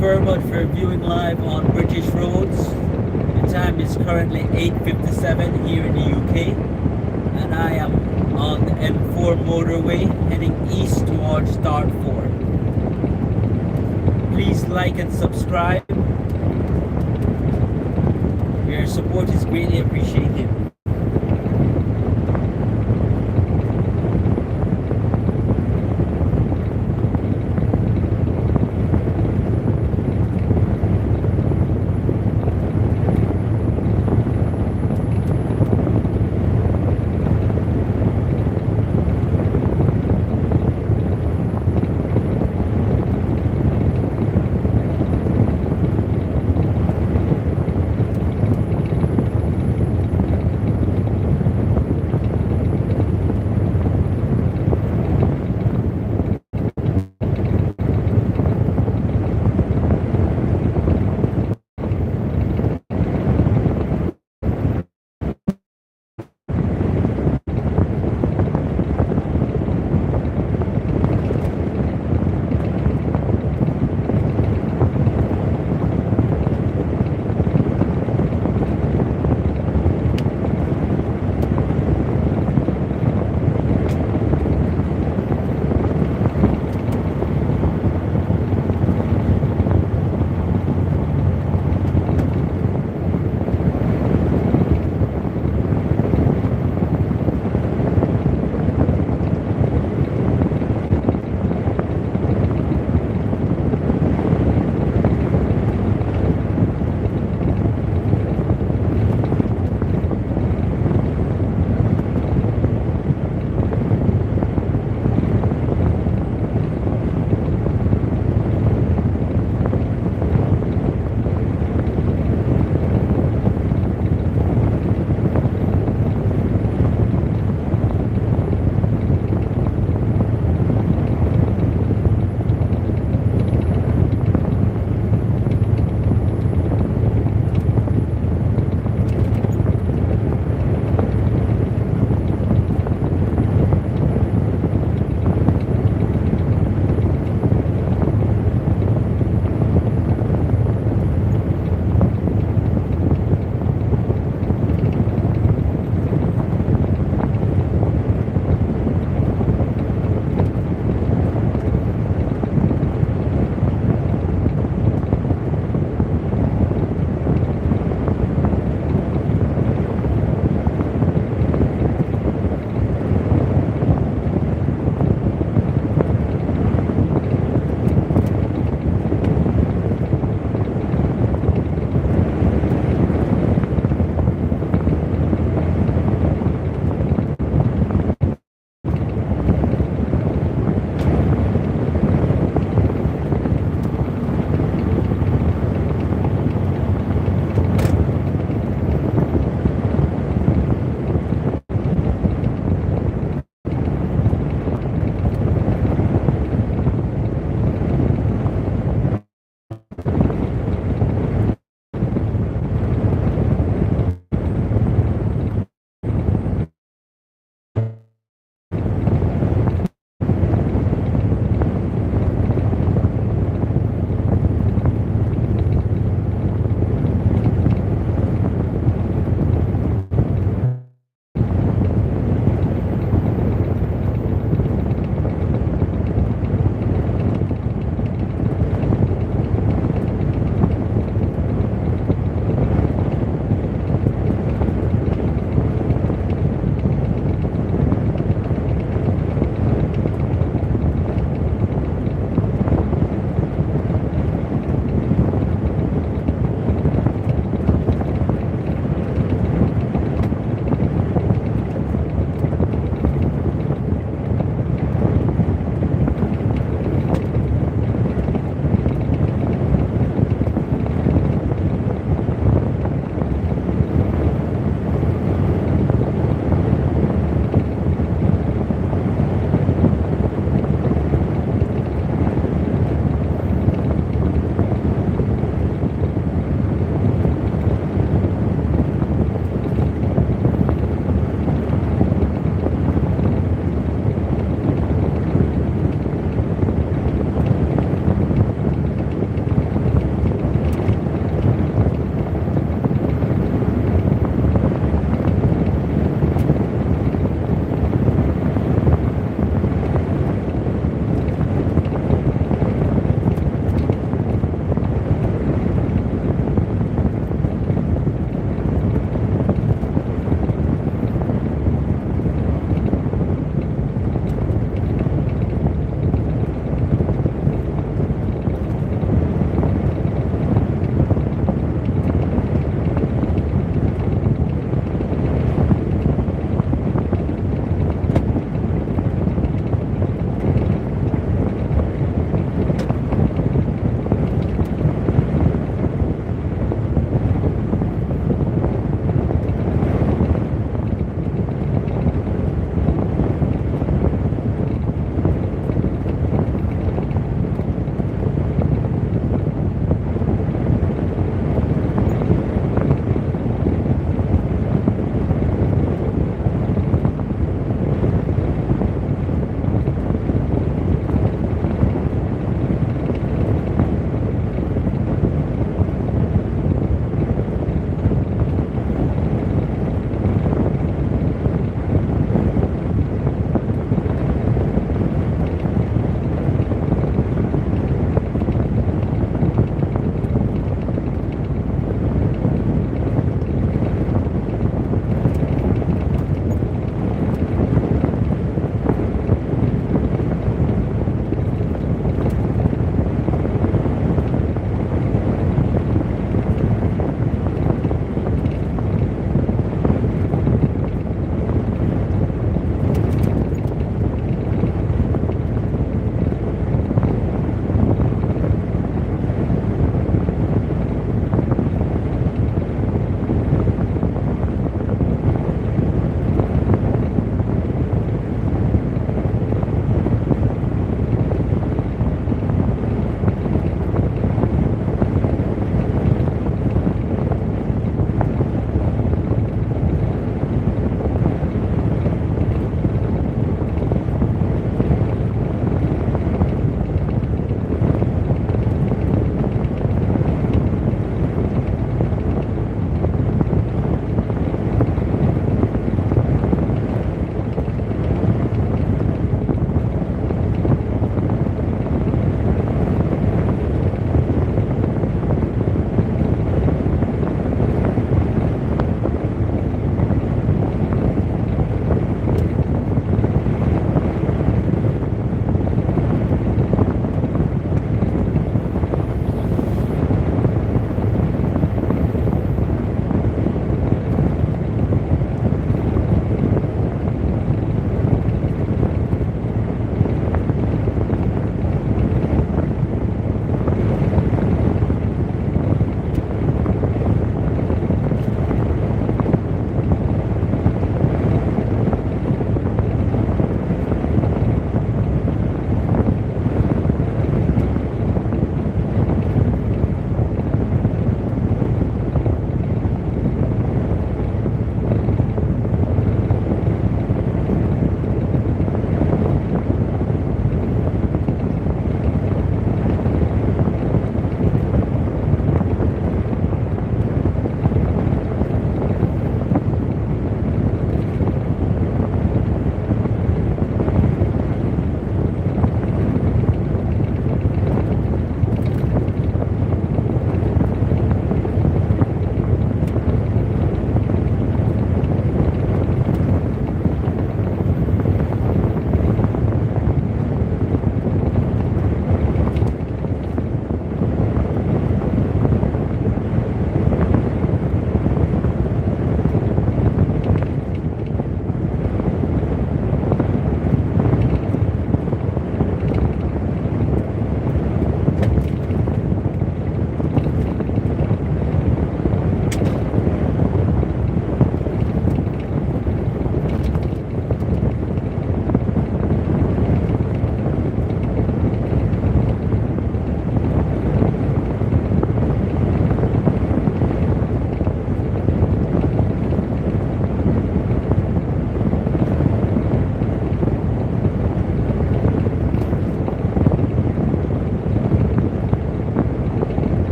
Very much for viewing live on British roads. The time is currently 8:57 here in the UK, and I am on the M4 motorway heading east towards Dartford. Please like and subscribe. Your support is greatly appreciated.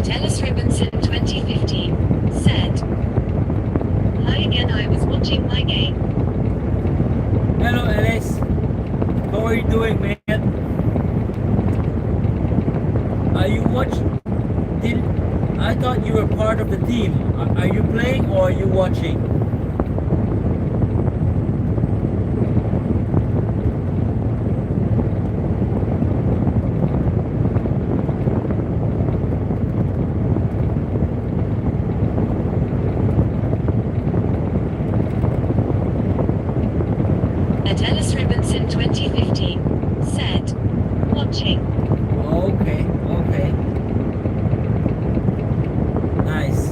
Ellis Robinson 2015 said, "Hi again, I was watching my game." Hello, Alice. How are you doing, man? Are you watching? I thought you were part of the team. Are you playing or are you watching? Ellis Robinson 2015 said, "Watching." Okay, okay. Nice.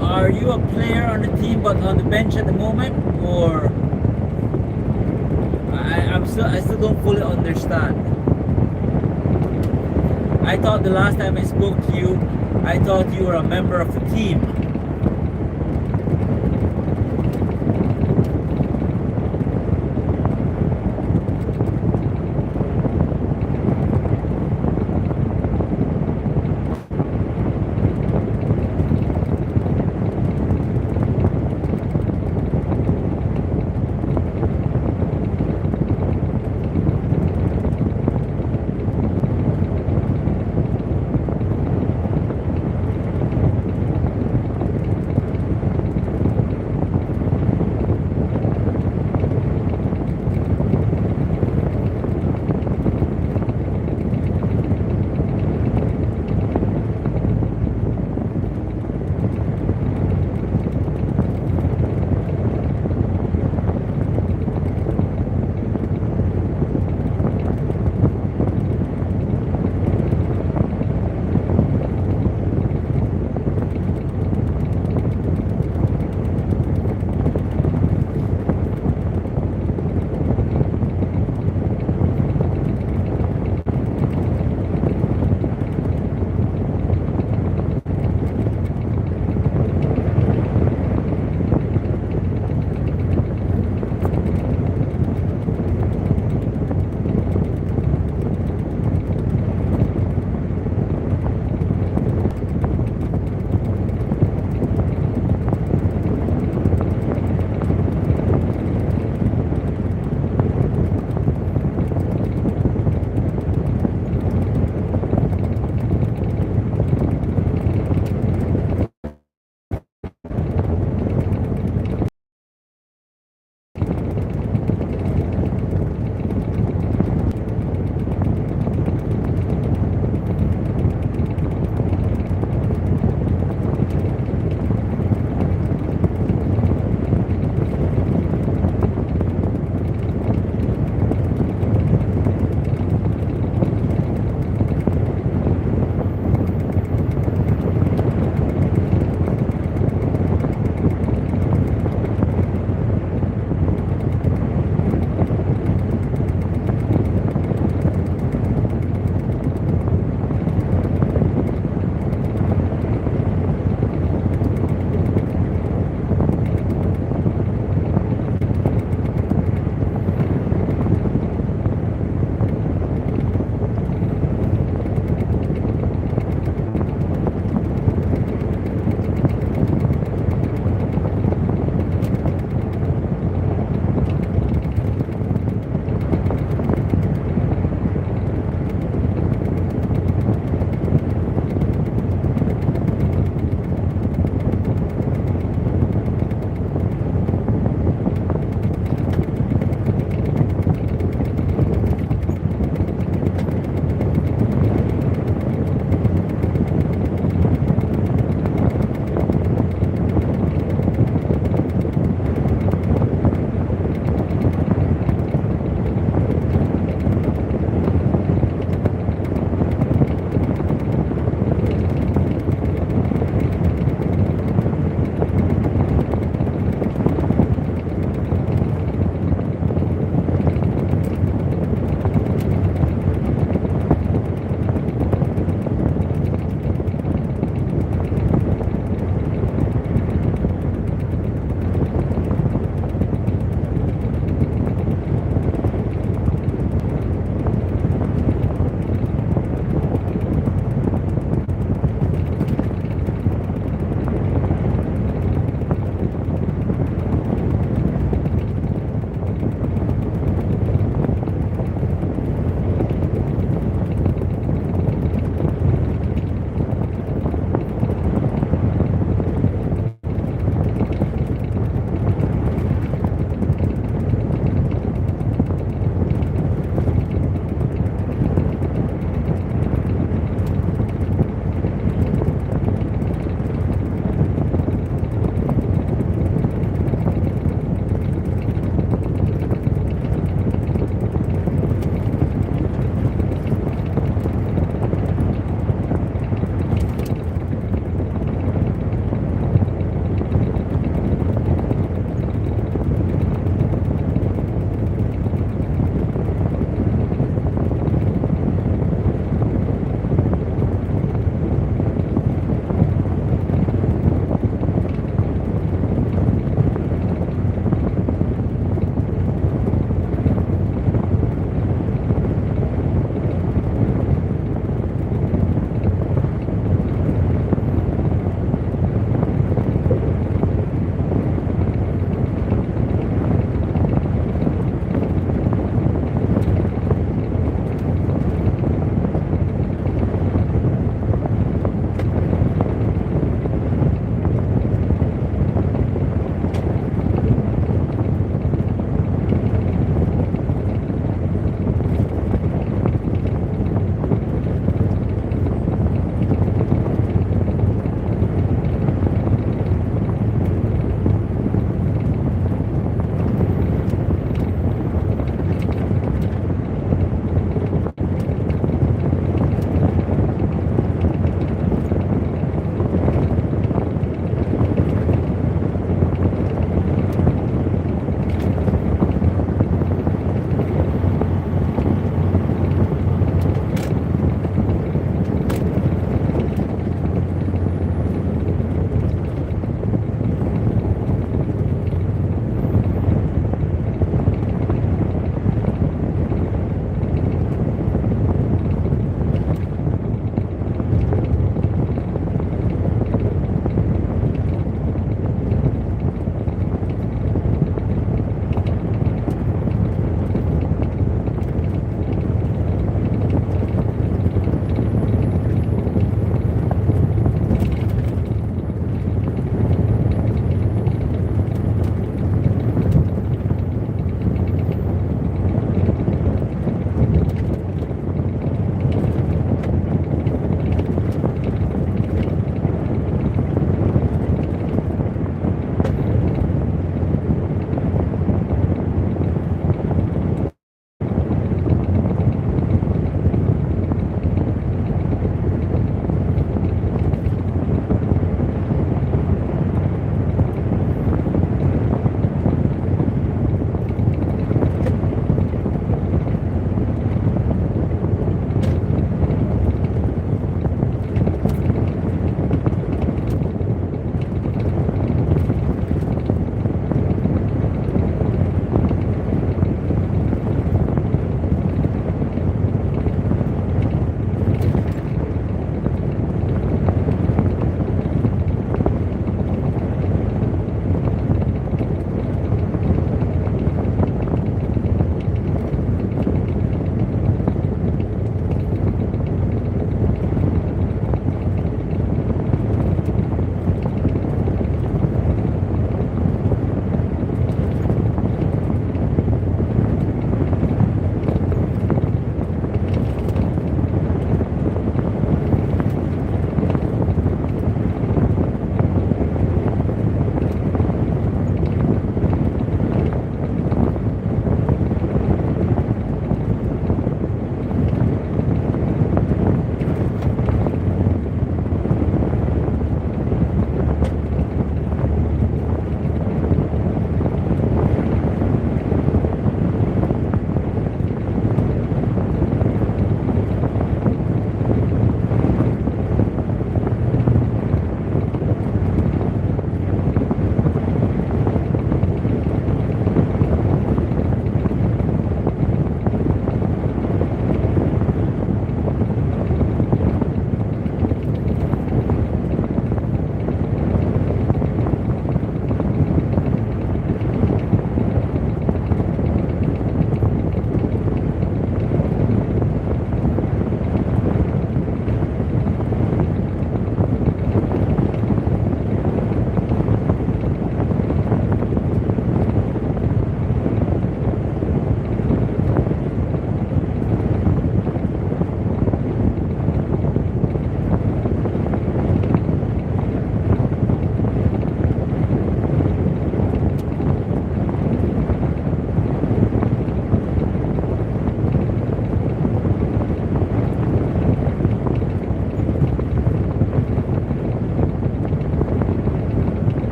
Are you a player on the team but on the bench at the moment, or I still don't fully understand. I thought the last time I spoke to you, I thought you were a member of the team.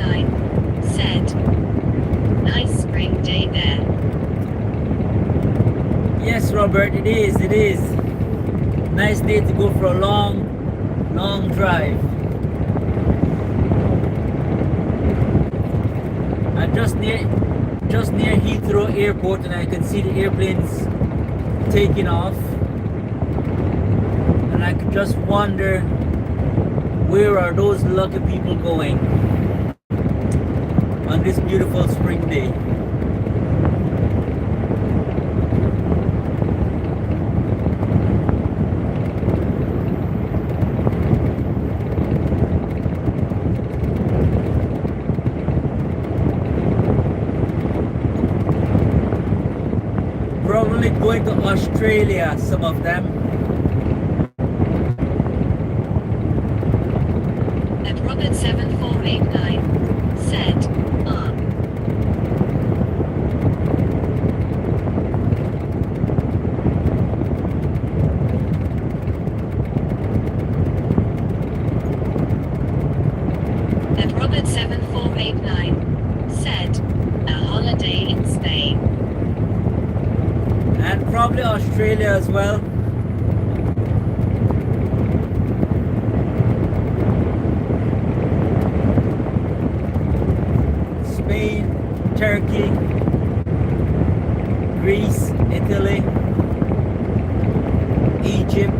489 said, nice spring day there. Yes, Robert, it is. It is. Nice day to go for a long drive. I'm just near Heathrow Airport, and I can see the airplanes taking off. And I could just wonder, where are those lucky people going on this beautiful spring day? Probably going to Australia, some of them. At Robert 7489 said, At Robert 7489 said, a holiday in Spain. And probably Australia as well. Spain, Turkey, Greece, Italy, Egypt.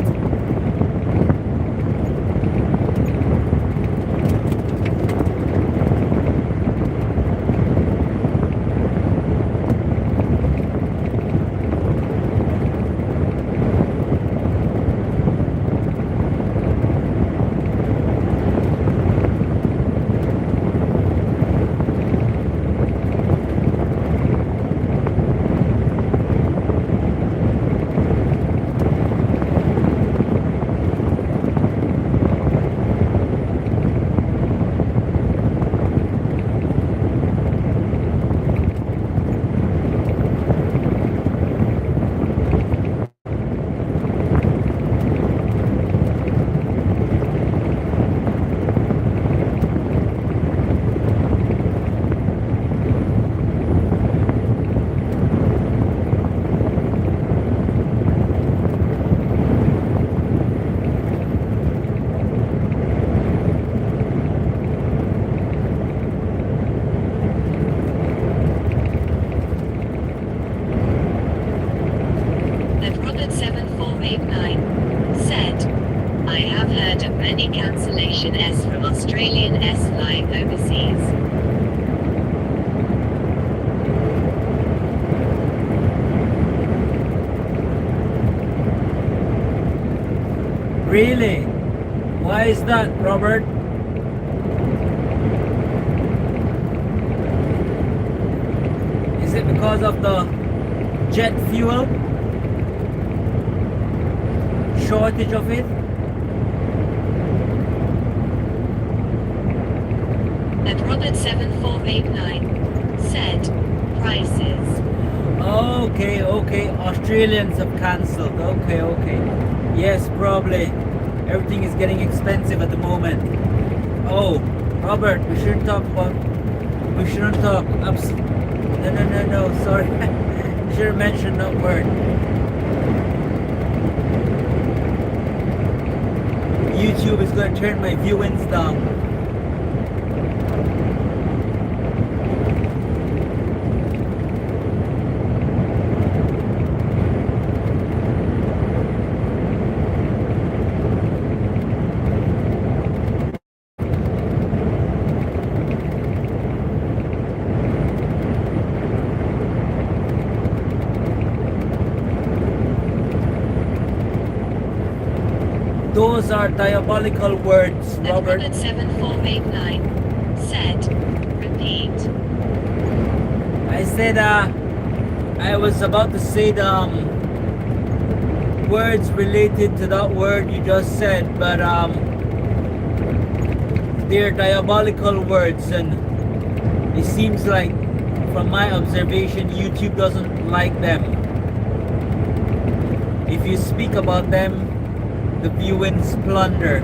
At Robert 7489 said, I have heard of many cancellation S from Australian S flying overseas. Really? Why is that, Robert? Is it because of the jet fuel? Shortage of it? At Robert 7489 said, prices. Okay, Australians have cancelled. Okay. Yes, probably. Everything is getting expensive at the moment. Oh, Robert, we shouldn't talk. No, sorry. Should have mentioned that word. YouTube is going to turn my viewings down. Those are diabolical words, Robert. At Robert 7489 said, repeat. I said, I was about to say the words related to that word you just said, but they're diabolical words, and it seems like, from my observation, YouTube doesn't like them. If you speak about them, the viewings plunder.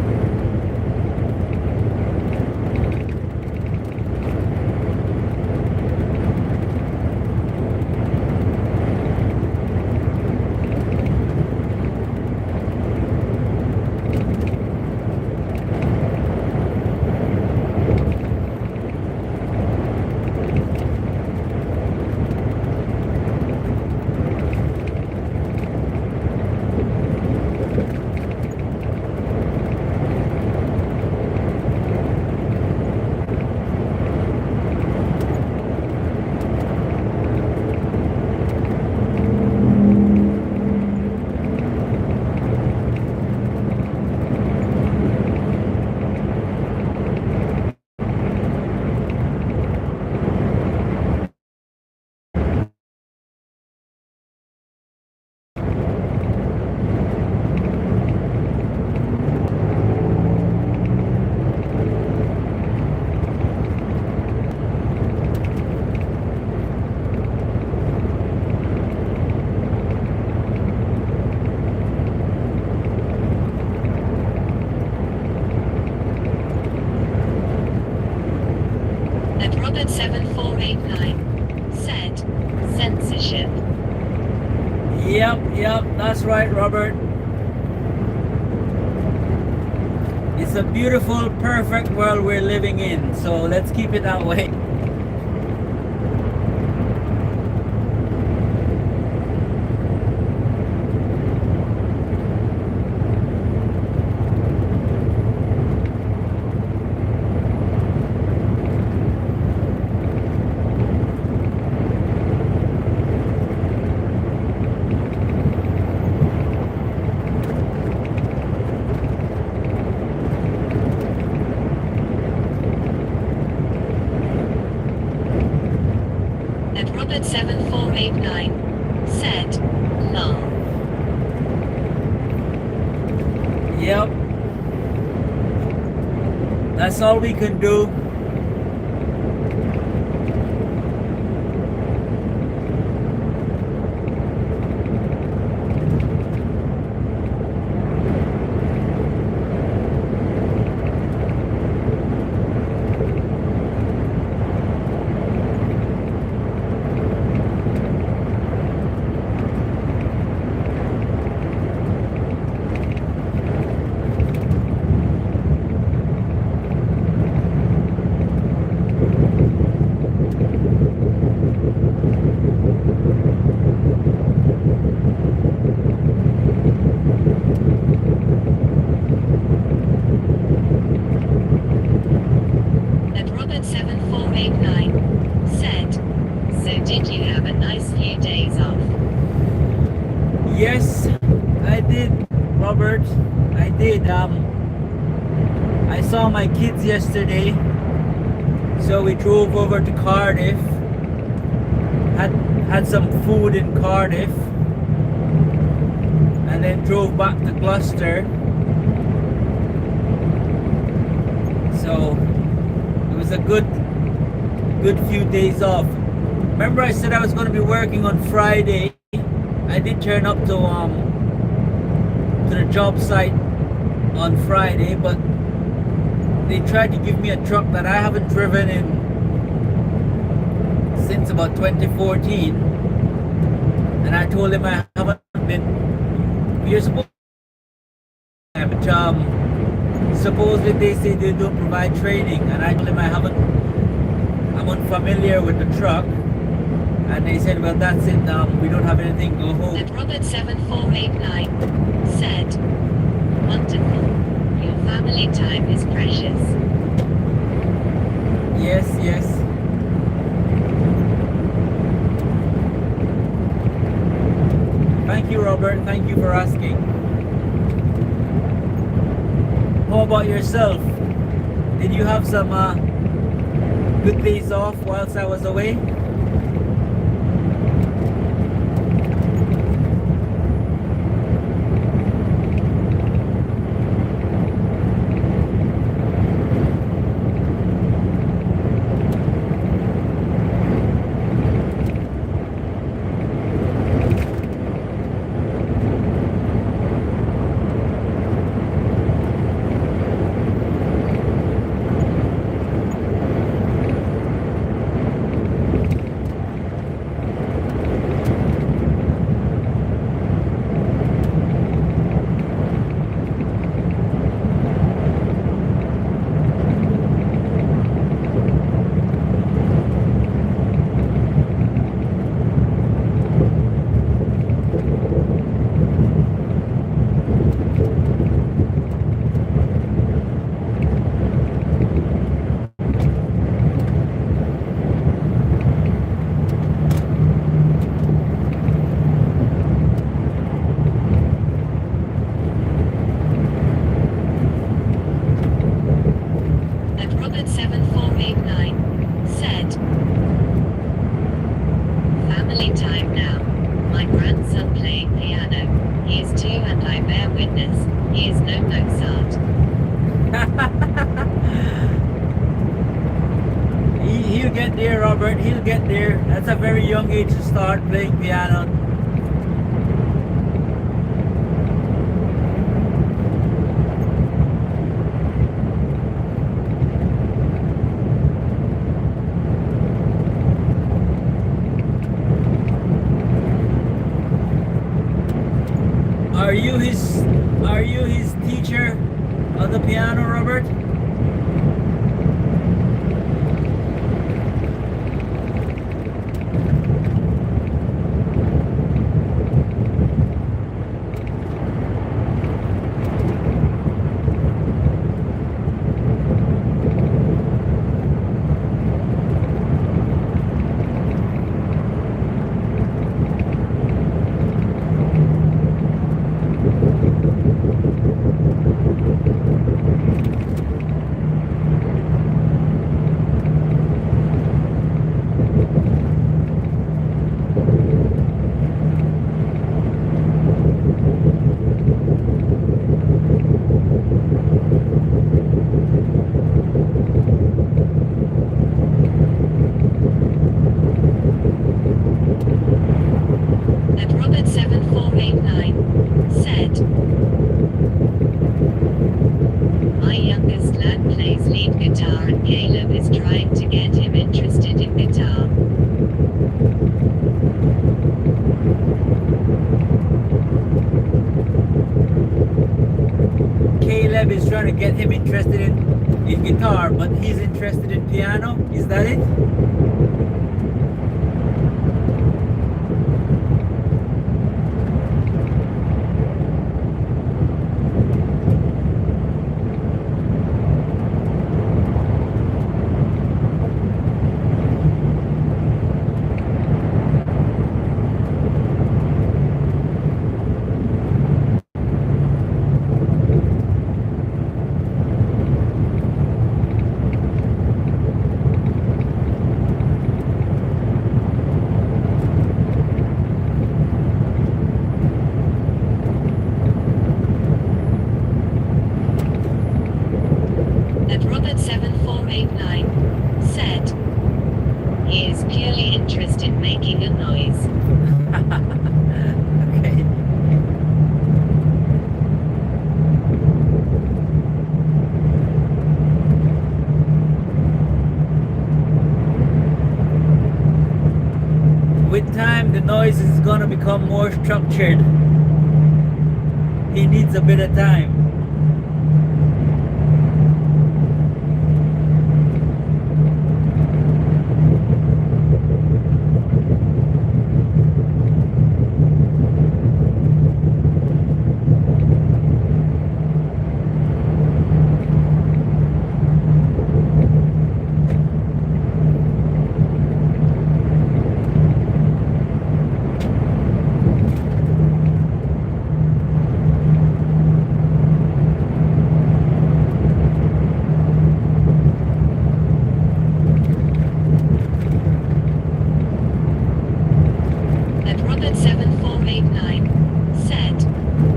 Robert 7489 said, censorship. Yep, that's right, Robert. It's a beautiful, perfect world we're living in, so let's keep it that way. And Robert 7489 said, lol. Yep. That's all we can do. And Robert 7489 said, so did you have a nice few days off? Yes, I did, Robert. I did. I saw my kids yesterday, so we drove over to Cardiff. Had some food in Cardiff, and then drove back to Gloucester. So it was a good few days off. Remember I said I was going to be working on Friday. I did turn up to the job site on Friday, but they tried to give me a truck that I haven't driven in since about 2014, and I told him I haven't been. You're supposed to, but supposedly they say they don't provide training, and I told him I'm unfamiliar with the truck, and they said, well, that's it, we don't have anything, go home. And Robert 7489 said, wonderful, your family time is precious. Yes. Thank you, Robert, thank you for asking. How about yourself? Did you have some good days off whilst I was away? He'll get there, Robert. He'll get there. That's a very young age to start playing piano. and Caleb is trying to get him interested in guitar. Caleb is trying to get him interested in guitar, but he's interested in piano. Is that it? At Robert 7489 said, he is purely interested in making a noise. Okay. With time, the noise is gonna become more structured. He needs a bit of time. At Robert 7489 said,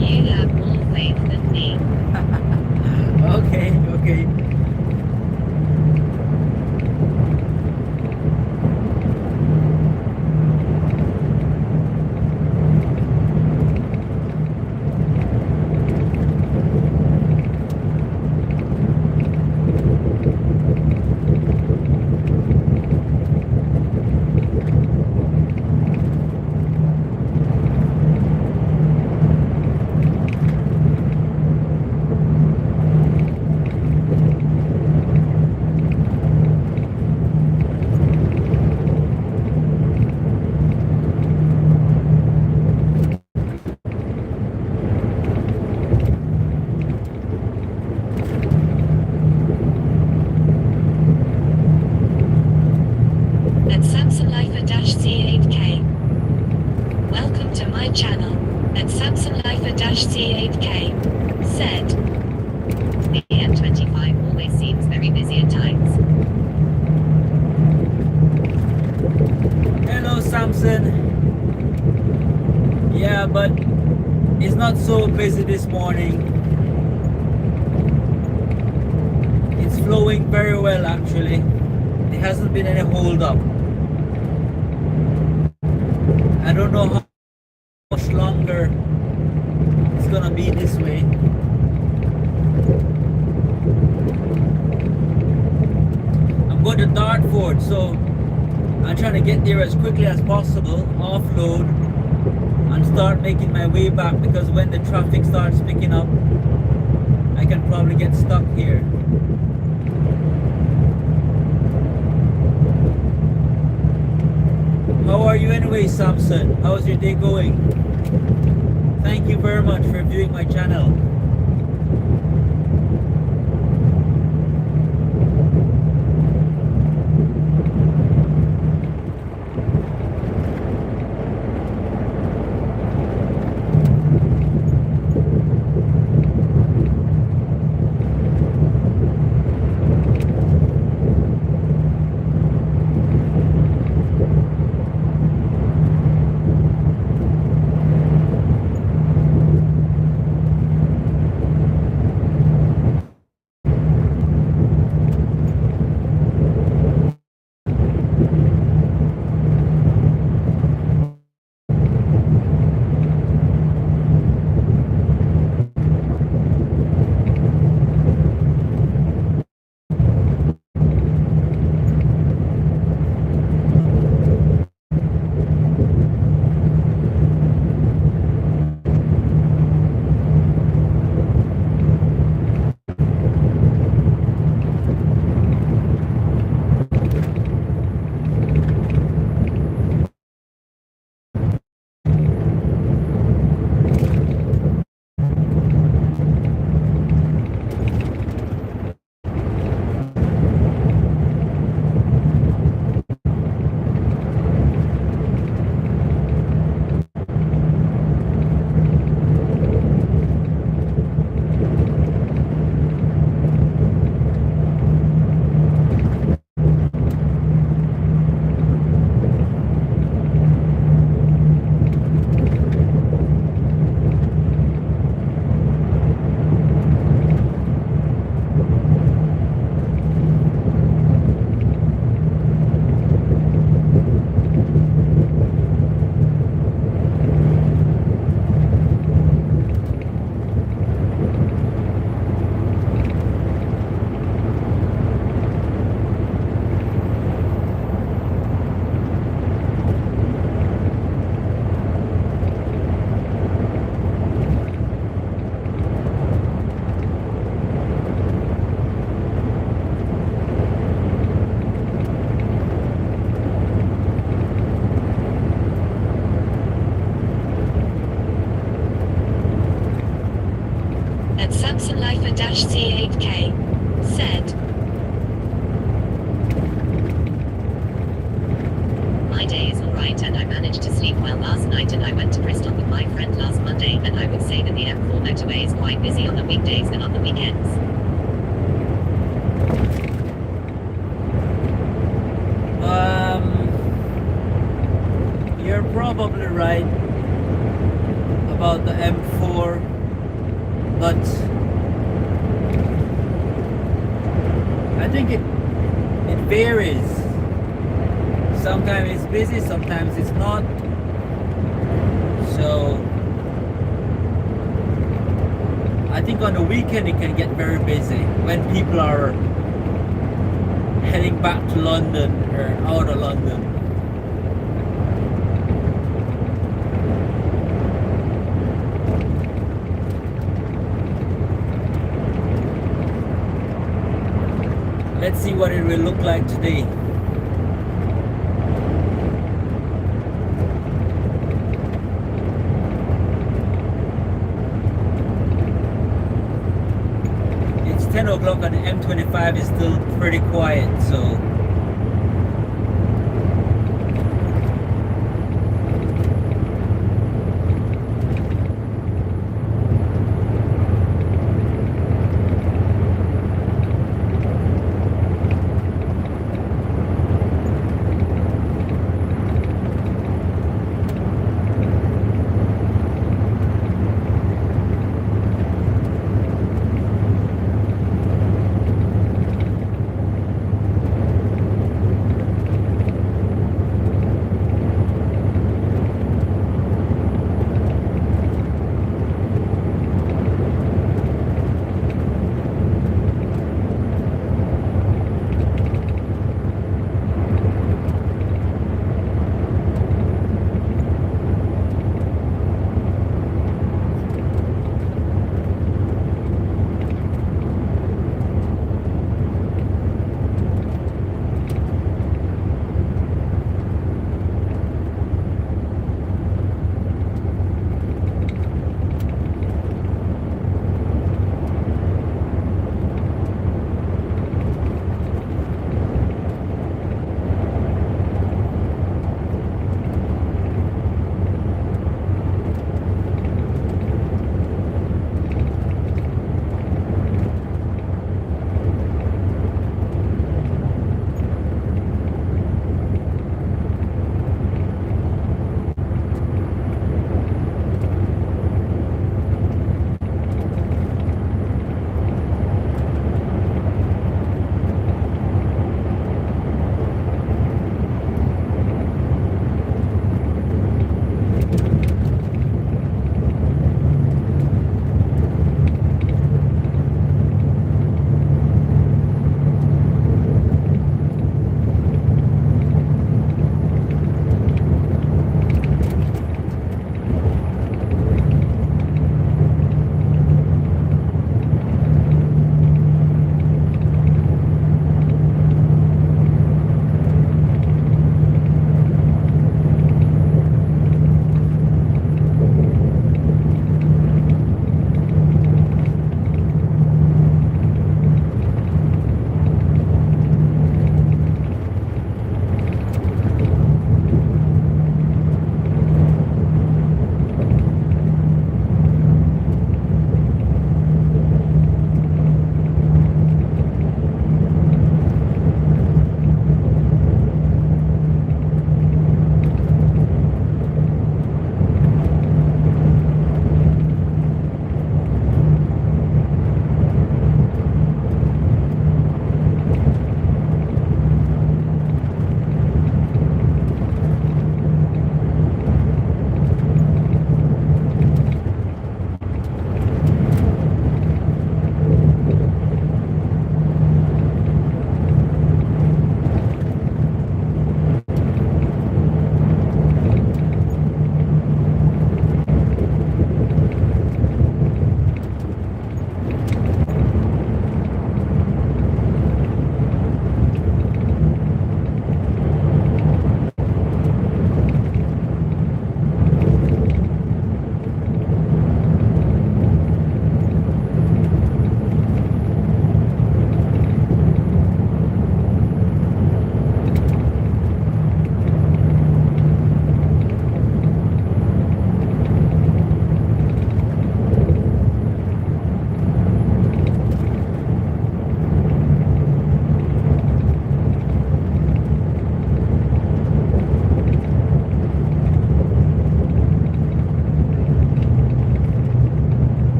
you have more faith than me. Okay, okay. At Samson Lifer-C8K. Welcome to my channel. At Samson Lifer-C8K said, the M25 always seems very busy at times. Hello, Samson. Yeah, but it's not so busy this morning. It's flowing very well, actually. There hasn't been any hold up. I don't know how much longer it's gonna be this way. I'm going to Dartford, so I'm trying to get there as quickly as possible, offload, and start making my way back, because when the traffic starts picking up, I can probably get stuck here. How are you anyway, Samson? How's your day going? Thank you very much for viewing my channel. right, and I managed to sleep well last night, and I went to Bristol with my friend last Monday, and I would say that the M4 motorway is quite busy on the weekdays than on the weekends. You're probably right about the M4, but I think it varies. Sometimes it's busy, sometimes it's not. So I think on the weekend it can get very busy when people are heading back to London or out of London. Let's see what it will look like today. It's 10 o'clock and the M25 is still pretty quiet, so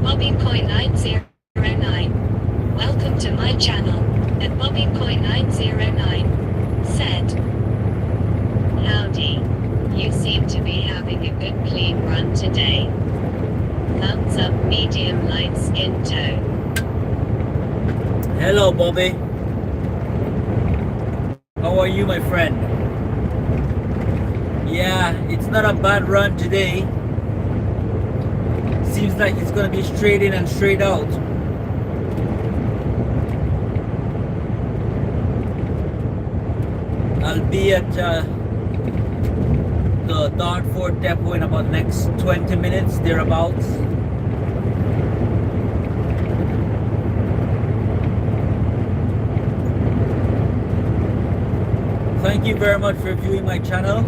BobbyCoin909. Welcome to my channel. At BobbyCoin909 said, howdy. You seem to be having a good clean run today. Thumbs up, medium light skin tone. Hello, Bobby. How are you, my friend? Yeah, it's not a bad run today. Seems like it's gonna be straight in and straight out. I'll be at the Dartford depot in about next 20 minutes, thereabouts. Thank you very much for viewing my channel.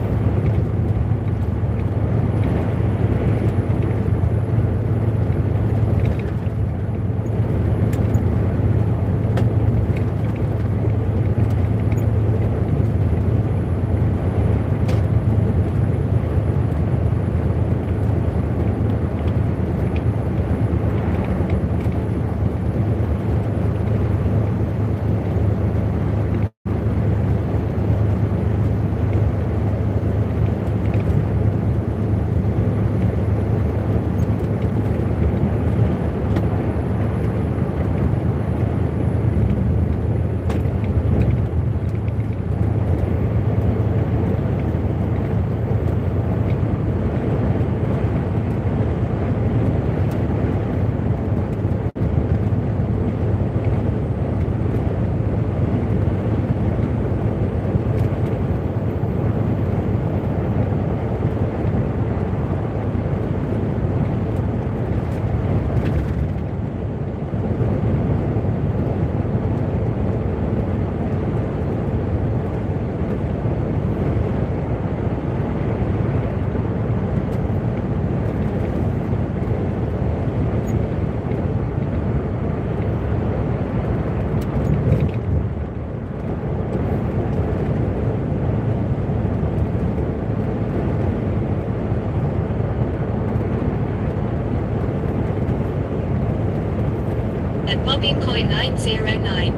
At BobbyCoin909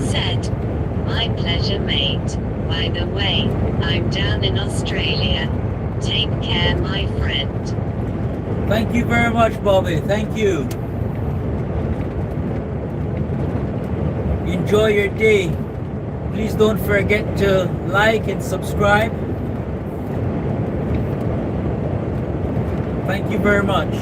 said, my pleasure, mate. By the way, I'm down in Australia. Take care, my friend. Thank you very much, Bobby. Thank you. Enjoy your day. Please don't forget to like and subscribe. Thank you very much.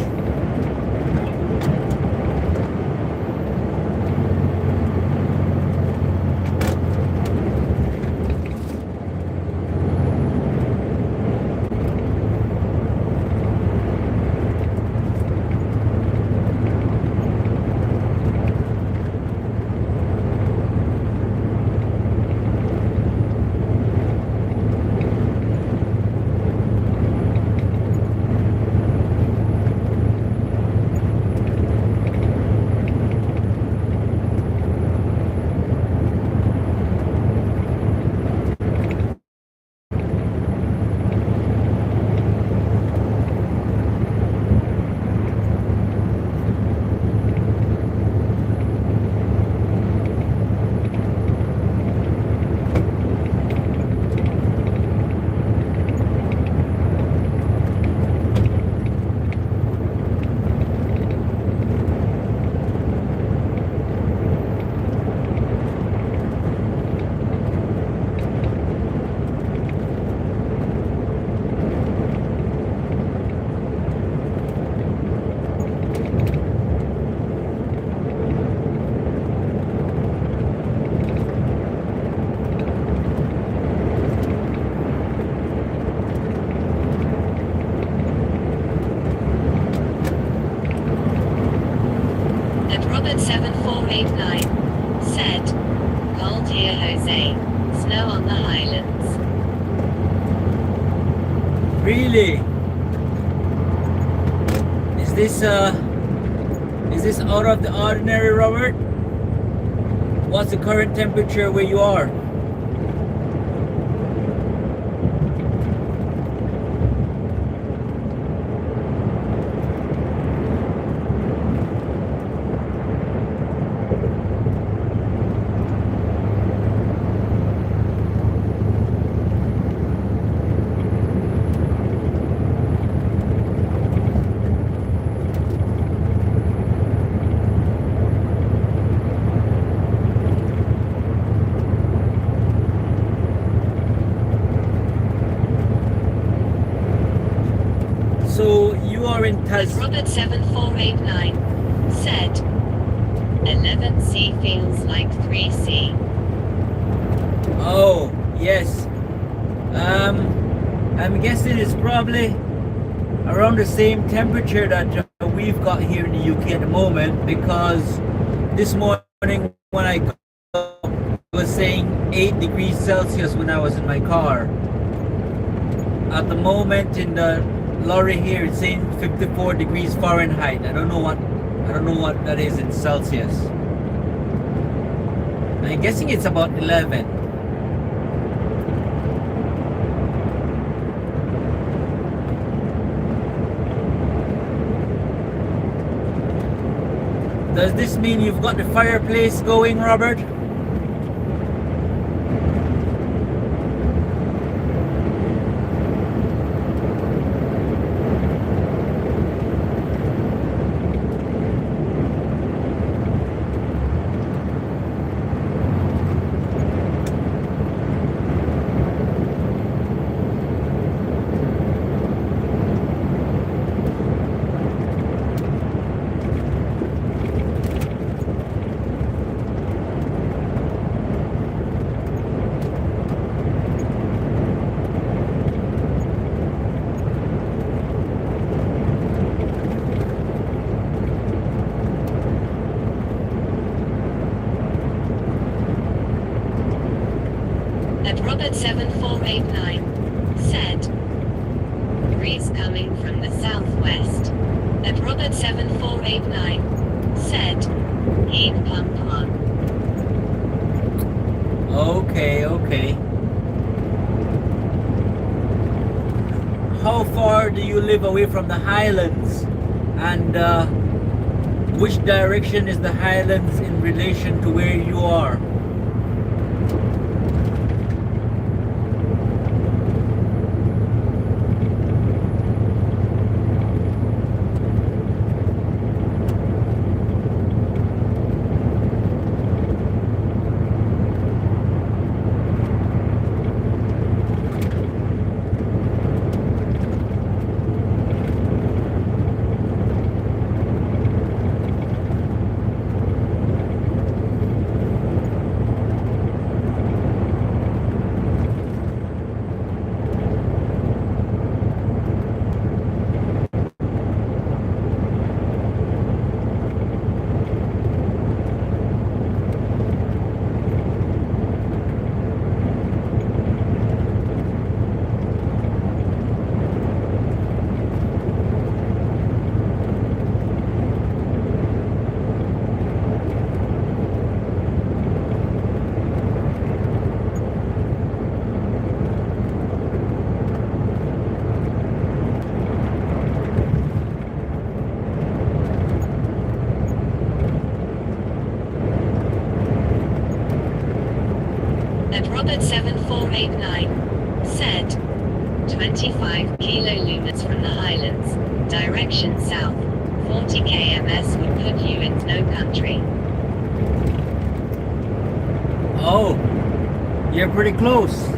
Robert7489 said, cold here, Jose. Snow on the Highlands. Really? Is this out of the ordinary, Robert? What's the current temperature where you are? in As Robert 7489 said, 11C feels like 3C. Oh, yes. I'm guessing it's probably around the same temperature that we've got here in the UK at the moment, because this morning when I got up, it was saying 8 degrees Celsius when I was in my car. At the moment in the lorry here, it's saying 54 degrees Fahrenheit. I don't know what that is in Celsius. I'm guessing it's about 11. Does this mean you've got the fireplace going, Robert? At Robert 7489 said, breeze coming from the southwest. At Robert 7489 said, heat pump on. Okay. How far do you live away from the Highlands? And which direction is the Highlands in relation to where you are? At Robert 7489 said, 25 kilolumens from the Highlands, direction south, 40 kms would put you in snow country. Oh, you're pretty close.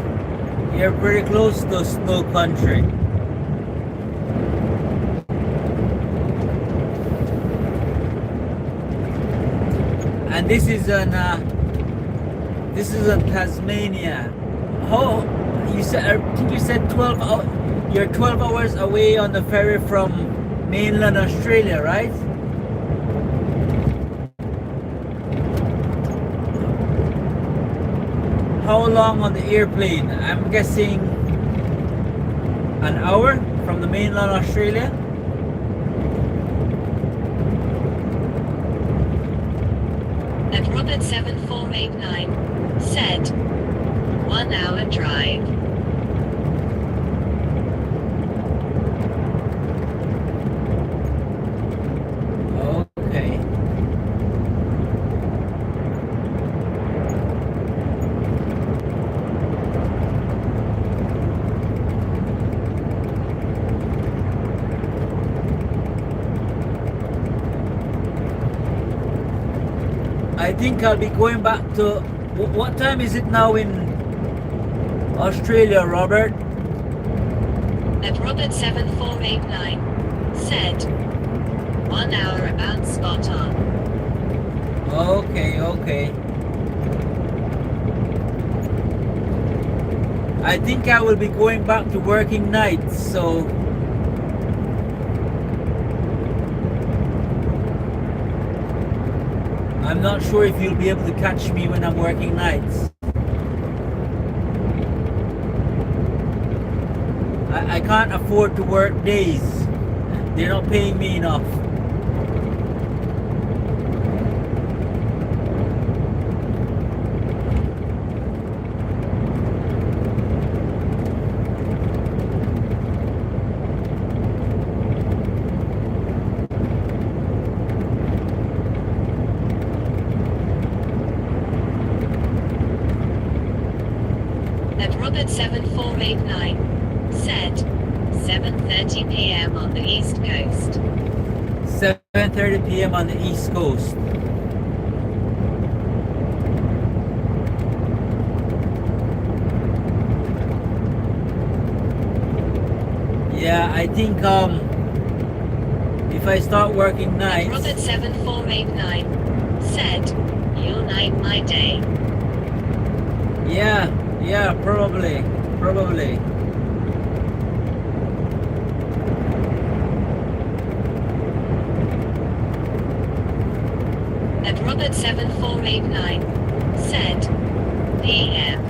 You're pretty close to snow country. And this is in Tasmania. How you said? I think you said 12 hours. You're 12 hours away on the ferry from mainland Australia, right? How long on the airplane? I'm guessing an hour from the mainland Australia. At Robert 7489 said, 1 hour drive. Okay. I think I'll be going back to, what time is it now in Australia, Robert? At Robert 7489 said 1 hour about spot on. Okay, okay. I think I will be going back to working nights, so I'm not sure if you'll be able to catch me when I'm working nights. I can't afford to work days. They're not paying me enough. At Robert 7489 said 7:30 p.m. on the East Coast. 7:30 p.m. on the East Coast. Yeah, I think if I start working nights. Robert 7489 said, "Your night, my day." Yeah, probably. At Robert 7489 said, "PM."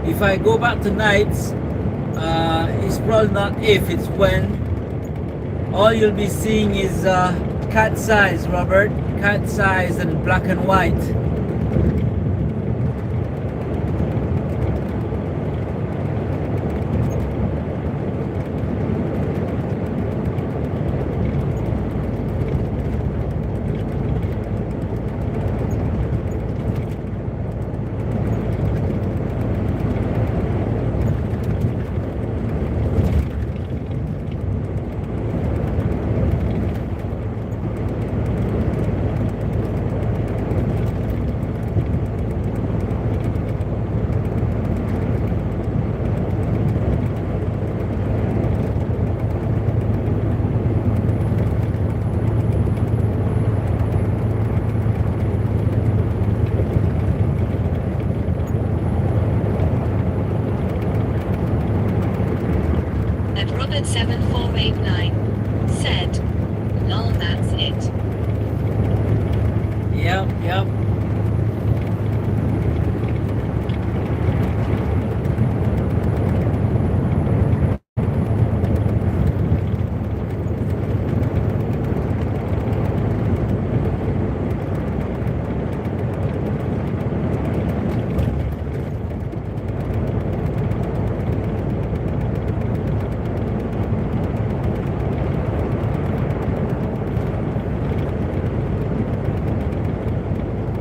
If I go back to nights, it's probably not if, it's when. All you'll be seeing is cat size, Robert. Cat size and black and white. At Robert 7489 said, "Lol, that's it." Yep.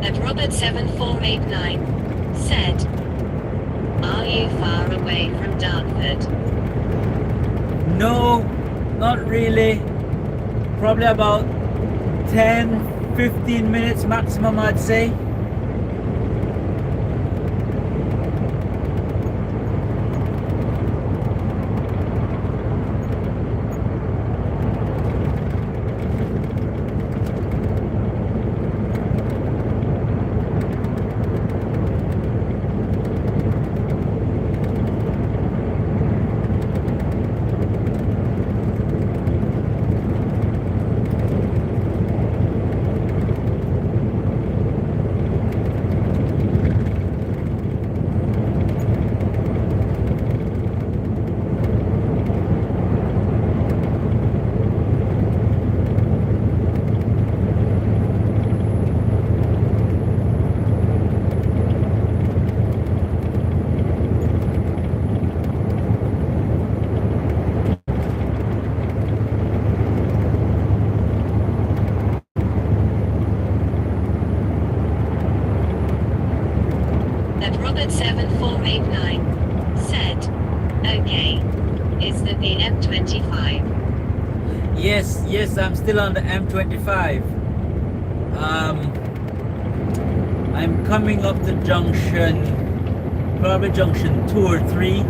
At Robert 7489 said, "Are you far away from Dartford?" No, not really. Probably about 10-15 minutes maximum, I'd say. 7489 said, okay. Is that the M25? Yes, I'm still on the M25. I'm coming up to junction, probably junction 2 or 3.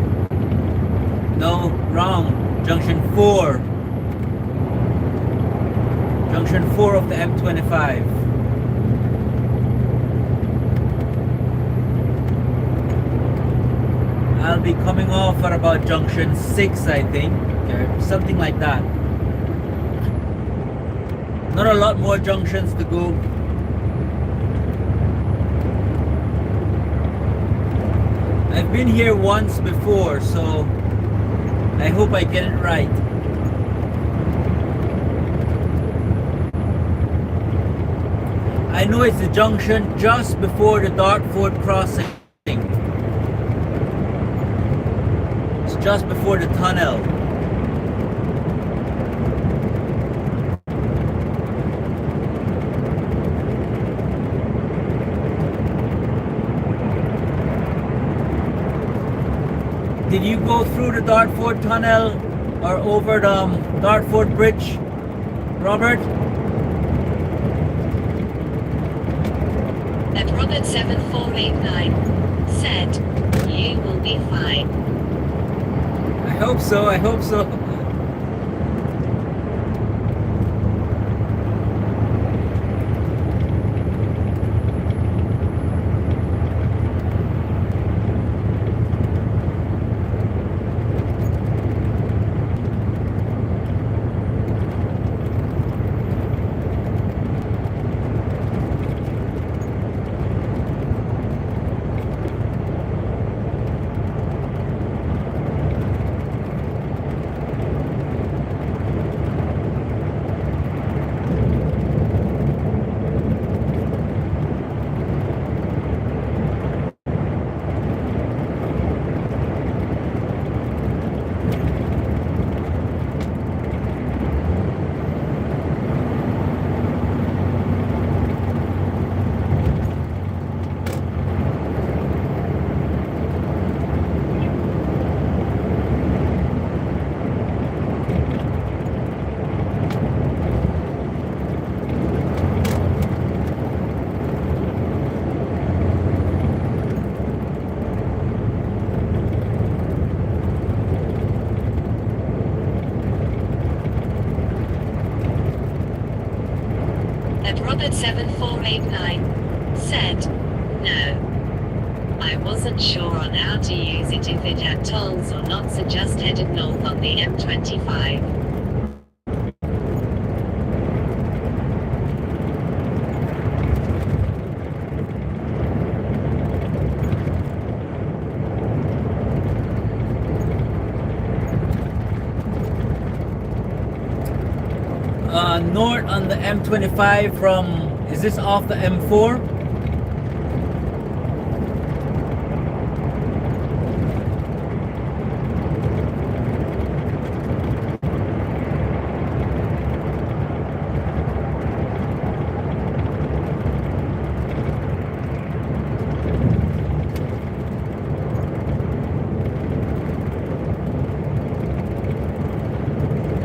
No, wrong. Junction 4. Junction 4 of the M25. I'll be coming off at about junction 6, I think, or something like that. Not a lot more junctions to go. I've been here once before, so I hope I get it right. I know it's the junction just before the Dartford crossing. It's just before the tunnel. Did you go through the Dartford tunnel or over the Dartford bridge, Robert? That Robert 7489 said, you will be fine. I hope so, I hope so. That Robert 7489 said, no. I wasn't sure on how to use it if it had tolls or not, so just headed north on the M25. North on the M25 from, is this off the M4?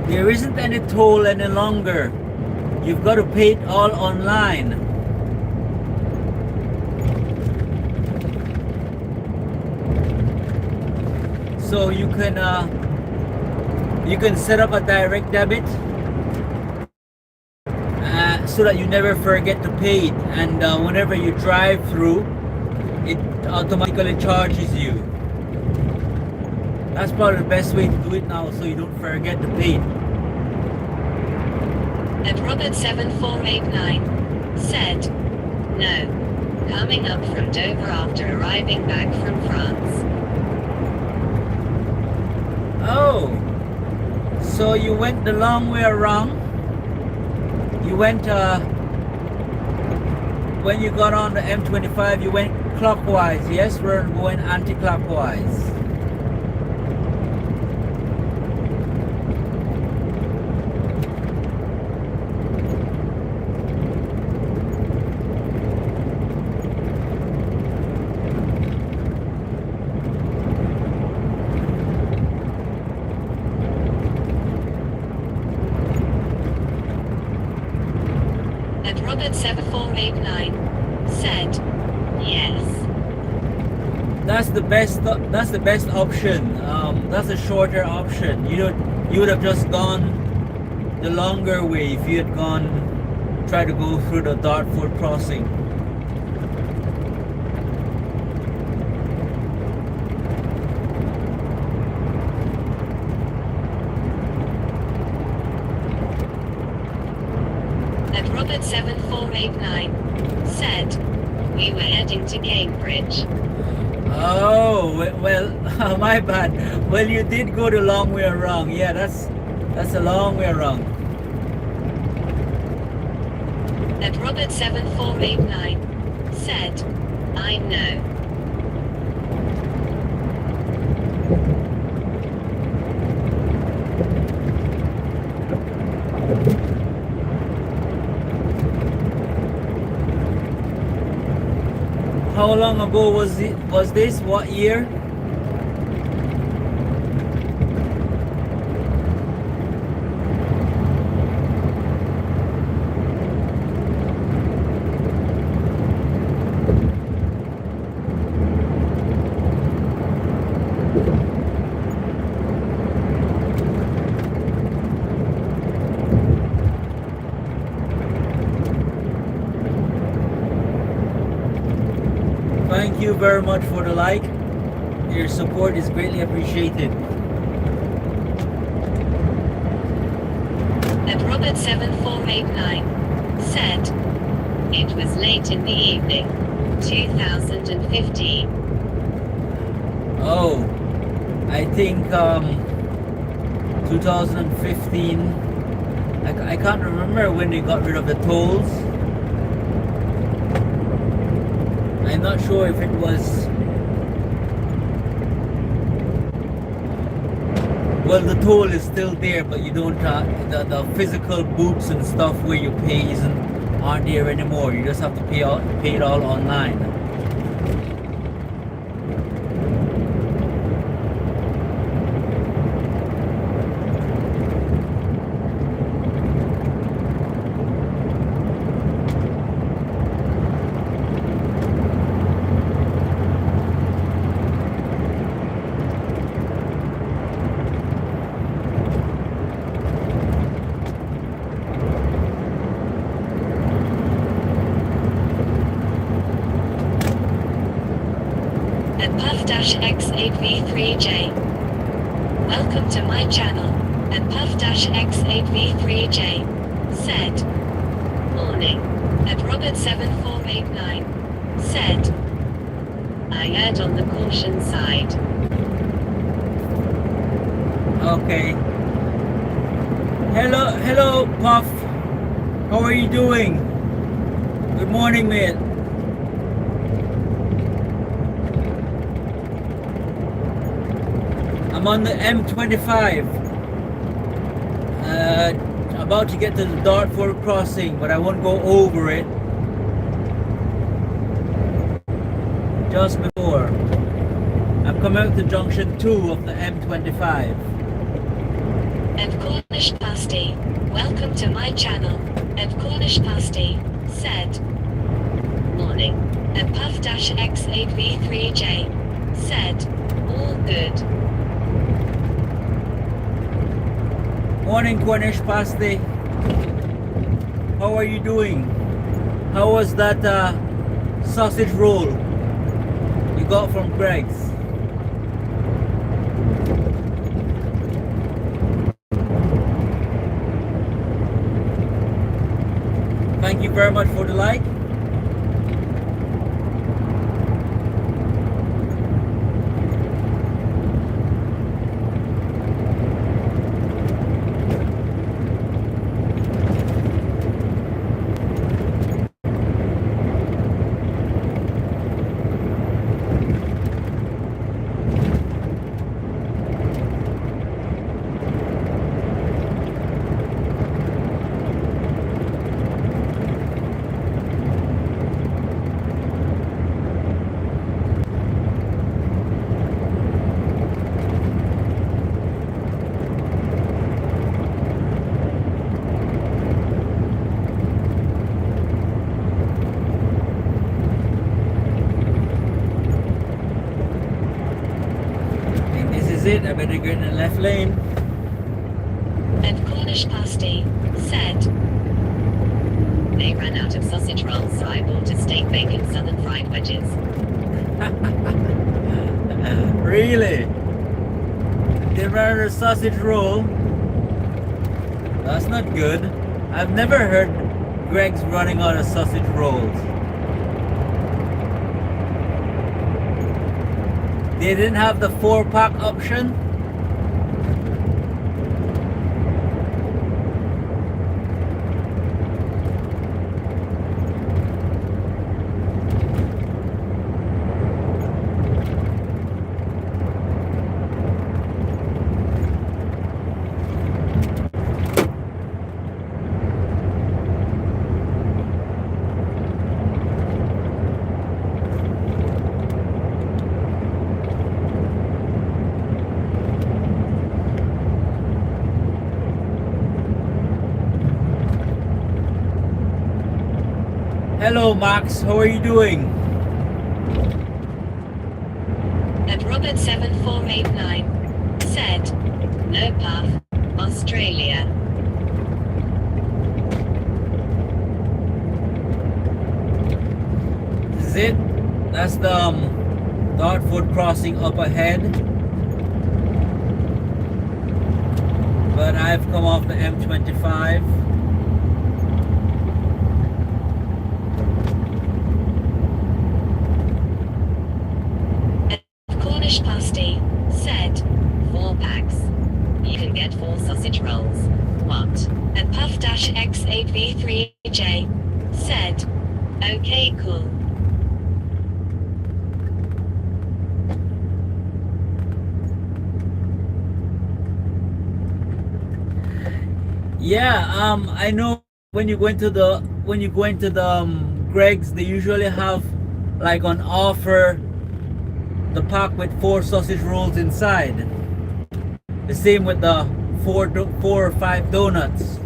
There isn't any toll any longer. You've got to pay it all online. So you can set up a direct debit so that you never forget to pay it, and whenever you drive through, it automatically charges you. That's probably the best way to do it now, so you don't forget to pay it. At Robert 7489 said, no. Coming up from Dover after arriving back from France. Oh, so you went the long way around. You went, when you got on the M25, you went clockwise. Yes, we're going anti-clockwise. And Robert 7489 said, yes. That's the best. That's the best option. That's a shorter option. You would have just gone the longer way if you had try to go through the Dartford crossing. And Robert 7489 said, we were heading to Cambridge. Oh, well, my bad. Well, you did go the long way around. Yeah, that's a long way around. And Robert 7489 said, I know. How long ago was this? What year? Thank you very much for the like. Your support is greatly appreciated. And Robert 7489 said, it was late in the evening, 2015. Oh, I think 2015. I can't remember when they got rid of the tolls. I'm not sure if it was. Well, the toll is still there, but you don't the physical booths and stuff where you pay aren't there anymore. You just have to pay it all online. Puff-X8V3J. Welcome to my channel. And Puff-X8V3J said, morning. And Robert 7489 said, I erred on the caution side. Okay. Hello, Puff. How are you doing? Good morning, mate. I'm on the M25, about to get to the Dartford crossing, but I won't go over it. Just before. I'm coming out to junction 2 of the M25. And Cornish Pasty, welcome to my channel. And Cornish Pasty said, morning. And Puff-X8V3J said, all good. Morning, Cornish Pasty. How are you doing? How was that sausage roll you got from Greg's? Thank you very much for the like. it. I better get in the left lane. And Cornish pasty said, they ran out of sausage rolls, so I bought a steak bacon southern fried wedges. Really? They ran a sausage roll? That's not good. I've never heard Greg's running out of sausage rolls. They didn't have the 4-pack option? Hello Max, how are you doing? And Robert 7489 said, no path, Australia. This is it. That's the Dartford crossing up ahead. But I've come off the M25. Cornish pasty said, 4 packs. You can get 4 sausage rolls. What? And Puff-X8V3J said, okay, cool. Yeah, I know when you go into the Greg's, they usually have like on offer the pack with 4 sausage rolls inside. The same with the 4 or 5 donuts.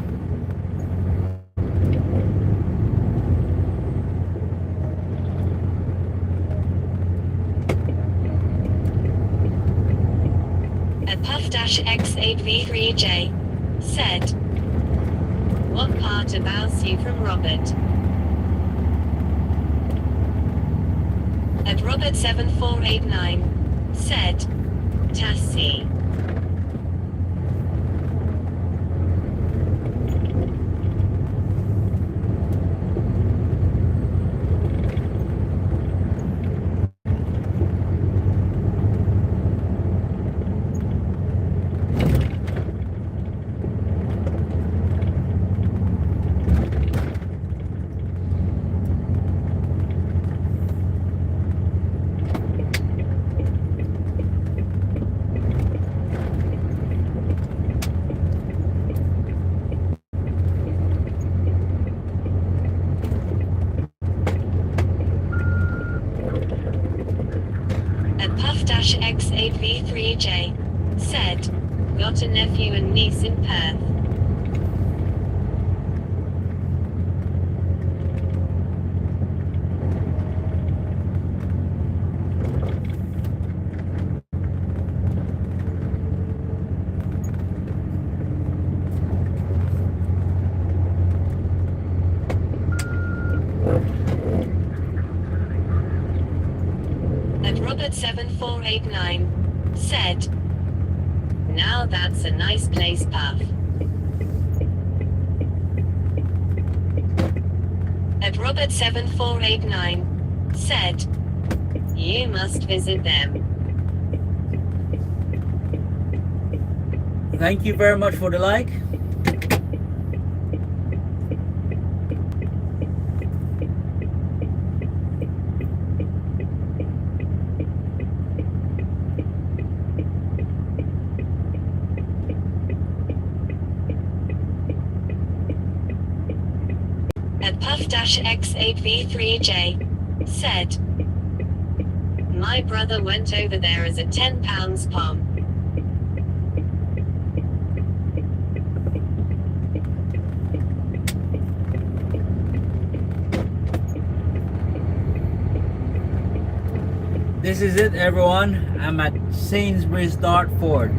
And Puff-X8V3J said, what part about you from Robert? And Robert 7489 said, Tassie. And Puff-X8V3J said, got a nephew and niece in Perth. And Robert 7489 said, now that's a nice place, Puff. And Robert 7489 said, you must visit them. Thank you very much for the like. And Puff-X8V3J said, my brother went over there as a £10 pom. This is it, everyone. I'm at Sainsbury's Dartford.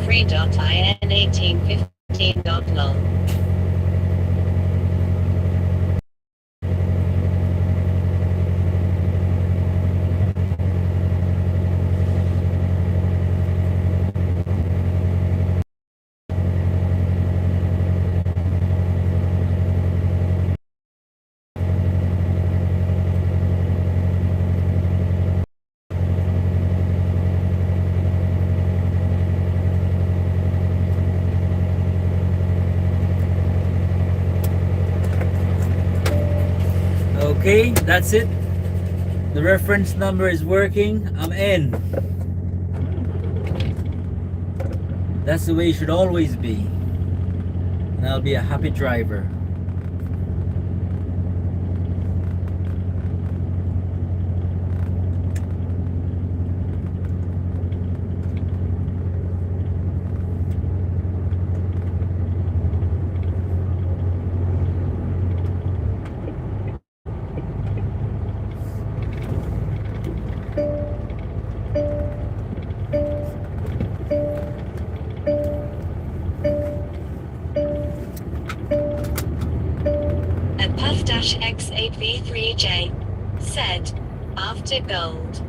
Free.in1815.lol. Okay, that's it. The reference number is working. I'm in. That's the way it should always be. And I'll be a happy driver. At Puff-X8V3J said, after gold.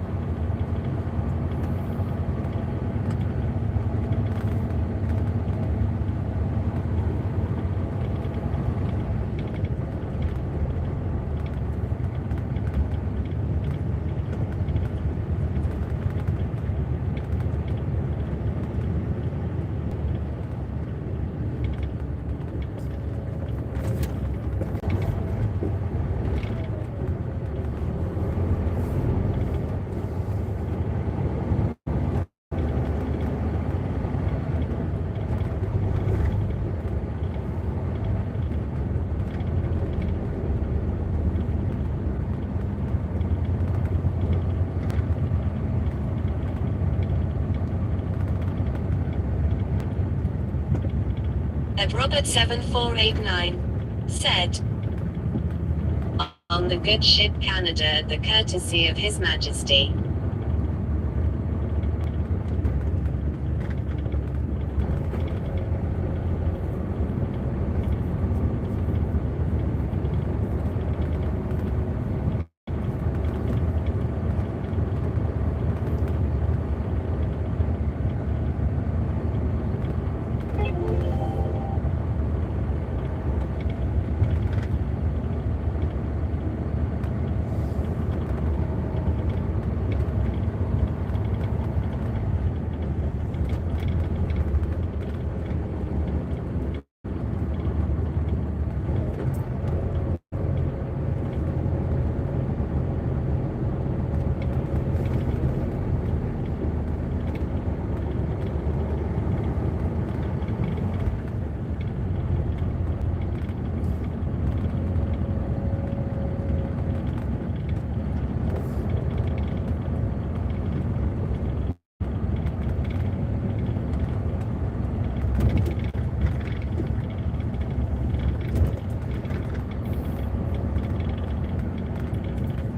At Robert7489 said, on the good ship Canada, the courtesy of His Majesty.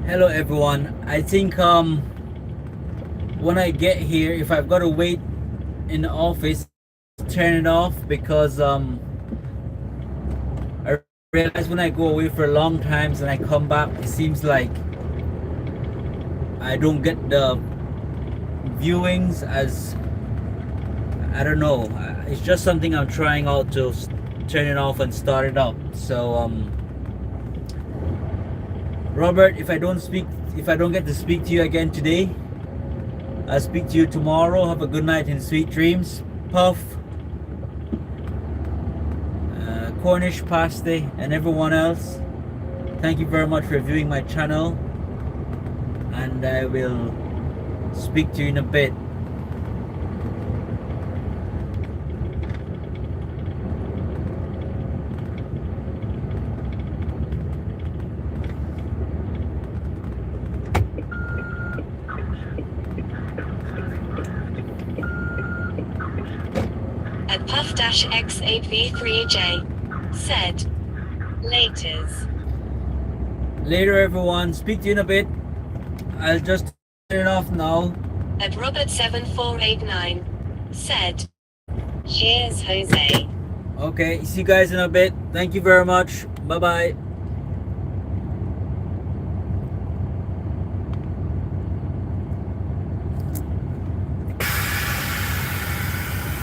Hello everyone. I think when I get here, if I've got to wait in the office, turn it off, because I realize when I go away for long times and I come back, it seems like I don't get the viewings as, I don't know. It's just something I'm trying out to turn it off and start it up. So Robert, if I don't get to speak to you again today, I'll speak to you tomorrow. Have a good night and sweet dreams. Puff, Cornish Pasty, and everyone else, thank you very much for viewing my channel, and I will speak to you in a bit. At Puff-X8V3J said, laters. Later everyone, speak to you in a bit. I'll just turn it off now. At Robert7489 said, here's Jose. Okay, see you guys in a bit. Thank you very much. Bye bye.